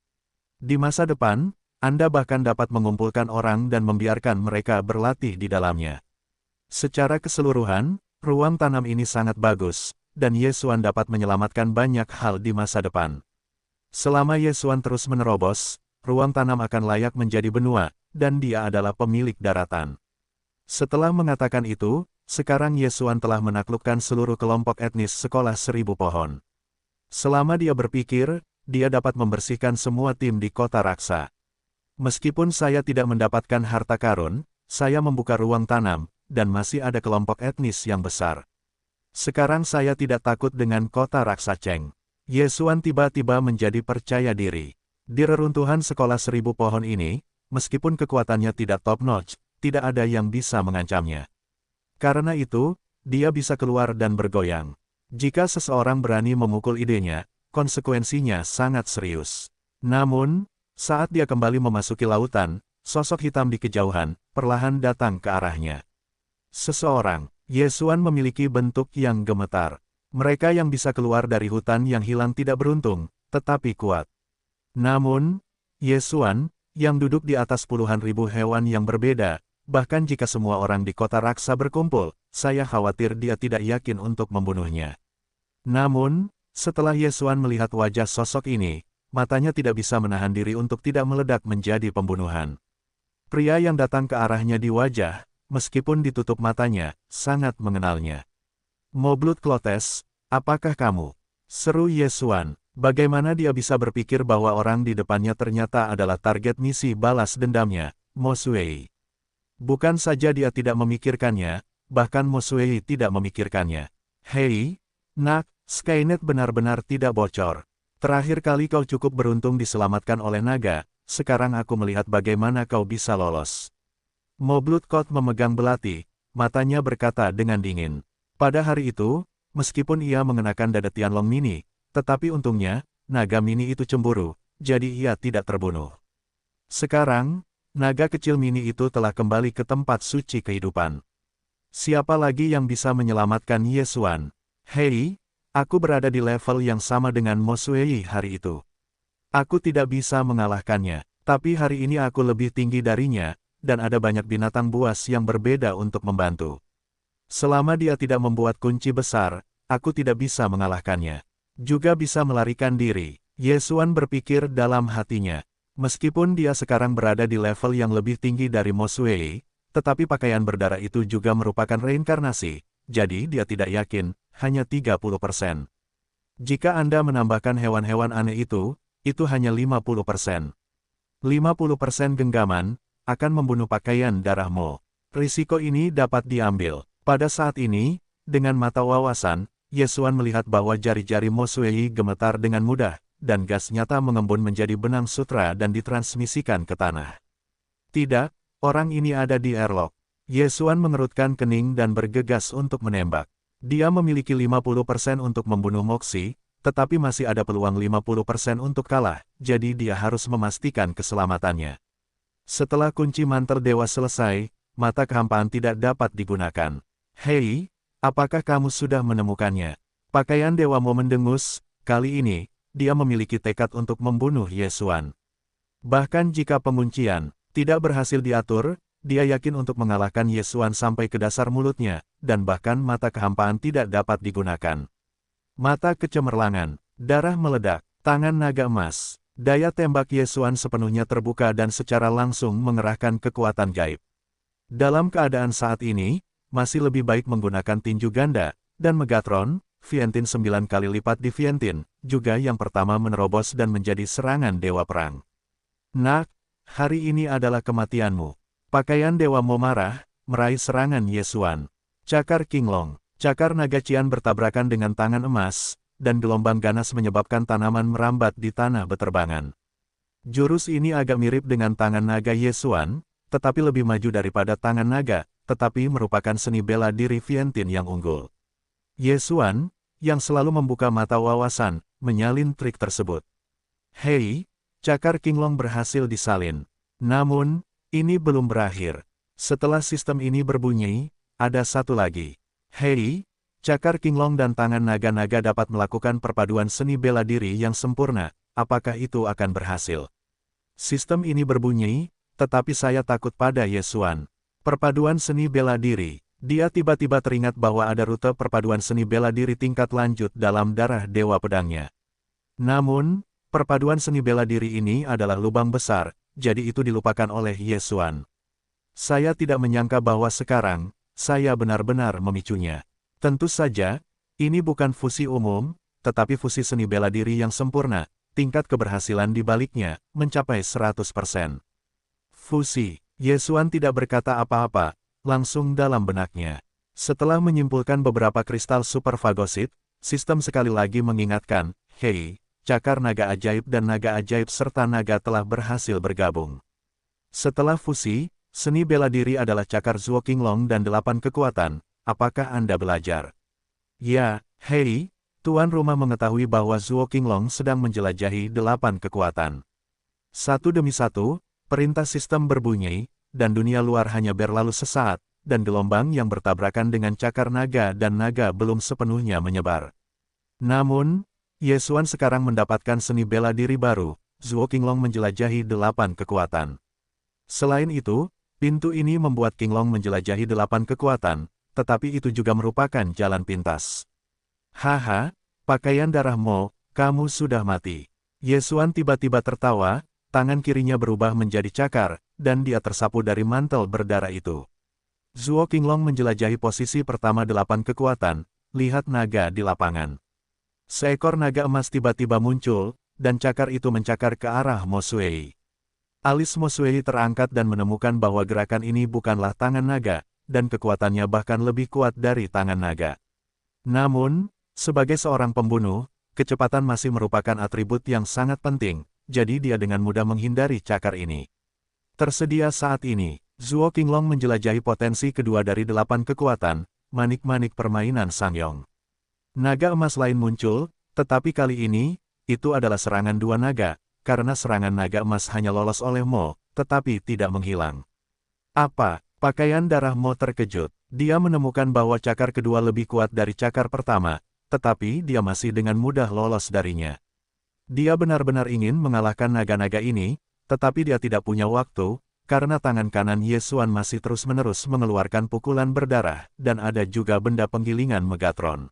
Di masa depan, Anda bahkan dapat mengumpulkan orang dan membiarkan mereka berlatih di dalamnya. Secara keseluruhan, ruang tanam ini sangat bagus, dan Ye Xuan dapat menyelamatkan banyak hal di masa depan. Selama Ye Xuan terus menerobos, ruang tanam akan layak menjadi benua, dan dia adalah pemilik daratan. Setelah mengatakan itu, sekarang Ye Xuan telah menaklukkan seluruh kelompok etnis sekolah 1000 pohon. Selama dia berpikir, dia dapat membersihkan semua tim di kota Raksa. Meskipun saya tidak mendapatkan harta karun, saya membuka ruang tanam, dan masih ada kelompok etnis yang besar. Sekarang saya tidak takut dengan kota Raksa Cheng. Ye Xuan tiba-tiba menjadi percaya diri. Di reruntuhan sekolah 1000 pohon ini, meskipun kekuatannya tidak top-notch, tidak ada yang bisa mengancamnya. Karena itu, dia bisa keluar dan bergoyang. Jika seseorang berani memukul idenya, konsekuensinya sangat serius. Namun, saat dia kembali memasuki lautan, sosok hitam di kejauhan, perlahan datang ke arahnya. Seseorang, Ye Xuan memiliki bentuk yang gemetar. Mereka yang bisa keluar dari hutan yang hilang tidak beruntung, tetapi kuat. Namun, Ye Xuan, yang duduk di atas puluhan ribu hewan yang berbeda, bahkan jika semua orang di kota Raksa berkumpul, saya khawatir dia tidak yakin untuk membunuhnya. Namun, setelah Ye Xuan melihat wajah sosok ini, matanya tidak bisa menahan diri untuk tidak meledak menjadi pembunuhan. Pria yang datang ke arahnya di wajah, meskipun ditutup matanya, sangat mengenalnya. Moblood Clotes, apakah kamu? Seru Ye Xuan. Bagaimana dia bisa berpikir bahwa orang di depannya ternyata adalah target misi balas dendamnya, Mo Xuei. Bukan saja dia tidak memikirkannya, bahkan Mo Xuei tidak memikirkannya. Hei, nak, Skynet benar-benar tidak bocor. Terakhir kali kau cukup beruntung diselamatkan oleh naga, sekarang aku melihat bagaimana kau bisa lolos. Moblood Cloud memegang belati, matanya berkata dengan dingin. Pada hari itu, meskipun ia mengenakan dada Tianlong Mini, tetapi untungnya, naga mini itu cemburu, jadi ia tidak terbunuh. Sekarang, naga kecil mini itu telah kembali ke tempat suci kehidupan. Siapa lagi yang bisa menyelamatkan Ye Xuan? Hei, aku berada di level yang sama dengan Mo Xuei hari itu. Aku tidak bisa mengalahkannya, tapi hari ini aku lebih tinggi darinya, dan ada banyak binatang buas yang berbeda untuk membantu. Selama dia tidak membuat kunci besar, aku tidak bisa mengalahkannya. Juga bisa melarikan diri. Ye Xuan berpikir dalam hatinya. Meskipun dia sekarang berada di level yang lebih tinggi dari Mo Xuei, tetapi pakaian berdarah itu juga merupakan reinkarnasi, jadi dia tidak yakin, hanya 30%. Jika Anda menambahkan hewan-hewan aneh itu hanya 50%. 50% genggaman, akan membunuh pakaian darah Mo. Risiko ini dapat diambil. Pada saat ini, dengan mata wawasan, Ye Xuan melihat bahwa jari-jari Mo Xuei gemetar dengan mudah, dan gas nyata mengembun menjadi benang sutra dan ditransmisikan ke tanah. Tidak, orang ini ada di airlock. Ye Xuan mengerutkan kening dan bergegas untuk menembak. Dia memiliki 50% untuk membunuh Moxie, tetapi masih ada peluang 50% untuk kalah, jadi dia harus memastikan keselamatannya. Setelah kunci mantel dewa selesai, mata kehampaan tidak dapat digunakan. Hei, apakah kamu sudah menemukannya? Pakaian dewa Mo mendengus, kali ini, dia memiliki tekad untuk membunuh Ye Xuan. Bahkan jika penguncian tidak berhasil diatur, dia yakin untuk mengalahkan Ye Xuan sampai ke dasar mulutnya, dan bahkan mata kehampaan tidak dapat digunakan. Mata kecemerlangan, darah meledak, tangan naga emas. Daya tembak Ye Xuan sepenuhnya terbuka dan secara langsung mengerahkan kekuatan gaib. Dalam keadaan saat ini, masih lebih baik menggunakan tinju ganda, dan Megatron, Vientin 9 kali lipat di Vientin, juga yang pertama menerobos dan menjadi serangan dewa perang. Nak, hari ini adalah kematianmu. Pakaian dewa Mo marah, meraih serangan Ye Xuan. Cakar Qinglong, cakar naga Qian bertabrakan dengan tangan emas, dan gelombang ganas menyebabkan tanaman merambat di tanah beterbangan. Jurus ini agak mirip dengan tangan naga Ye Xuan, tetapi lebih maju daripada tangan naga, tetapi merupakan seni bela diri Vientin yang unggul. Ye Xuan, yang selalu membuka mata wawasan, menyalin trik tersebut. Hei, cakar Qinglong berhasil disalin. Namun, ini belum berakhir. Setelah sistem ini berbunyi, ada satu lagi. Hei, cakar Qinglong dan tangan naga-naga dapat melakukan perpaduan seni bela diri yang sempurna, apakah itu akan berhasil? Sistem ini berbunyi, tetapi saya takut pada Ye Xuan. Perpaduan seni bela diri. Dia tiba-tiba teringat bahwa ada rute perpaduan seni bela diri tingkat lanjut dalam darah dewa pedangnya. Namun, perpaduan seni bela diri ini adalah lubang besar, jadi itu dilupakan oleh Ye Xuan. Saya tidak menyangka bahwa sekarang, saya benar-benar memicunya. Tentu saja, ini bukan fusi umum, tetapi fusi seni bela diri yang sempurna, tingkat keberhasilan di baliknya, mencapai 100%. Fusi, Ye Xuan tidak berkata apa-apa, langsung dalam benaknya. Setelah menyimpulkan beberapa kristal super fagosit, sistem sekali lagi mengingatkan, hei, cakar naga ajaib dan naga ajaib serta naga telah berhasil bergabung. Setelah fusi, seni bela diri adalah cakar Zuo Qinglong dan 8 kekuatan, apakah Anda belajar? Ya, hei, tuan rumah mengetahui bahwa Zuo Qinglong sedang menjelajahi 8 kekuatan. Satu demi satu, perintah sistem berbunyi, dan dunia luar hanya berlalu sesaat, dan gelombang yang bertabrakan dengan cakar naga dan naga belum sepenuhnya menyebar. Namun, Ye Xuan sekarang mendapatkan seni bela diri baru, Zuo Qinglong menjelajahi 8 kekuatan. Selain itu, pintu ini membuat Qinglong menjelajahi 8 kekuatan, tetapi itu juga merupakan jalan pintas. Haha, pakaian darah Mo, kamu sudah mati. Ye Xuan tiba-tiba tertawa, tangan kirinya berubah menjadi cakar, dan dia tersapu dari mantel berdarah itu. Zuo Qinglong menjelajahi posisi pertama 8 kekuatan, lihat naga di lapangan. Seekor naga emas tiba-tiba muncul, dan cakar itu mencakar ke arah Mo Xuei. Alis Mo Xuei terangkat dan menemukan bahwa gerakan ini bukanlah tangan naga, dan kekuatannya bahkan lebih kuat dari tangan naga. Namun, sebagai seorang pembunuh, kecepatan masih merupakan atribut yang sangat penting, jadi dia dengan mudah menghindari cakar ini. Tersedia saat ini, Zhuo Qinglong menjelajahi potensi kedua dari 8 kekuatan, manik-manik permainan Sangyong. Naga emas lain muncul, tetapi kali ini, itu adalah serangan dua naga, karena serangan naga emas hanya lolos oleh Mo, tetapi tidak menghilang. Apa? Pakaian darah Mo terkejut. Dia menemukan bahwa cakar kedua lebih kuat dari cakar pertama, tetapi dia masih dengan mudah lolos darinya. Dia benar-benar ingin mengalahkan naga-naga ini, tetapi dia tidak punya waktu, karena tangan kanan Ye Xuan masih terus-menerus mengeluarkan pukulan berdarah, dan ada juga benda penggilingan Megatron.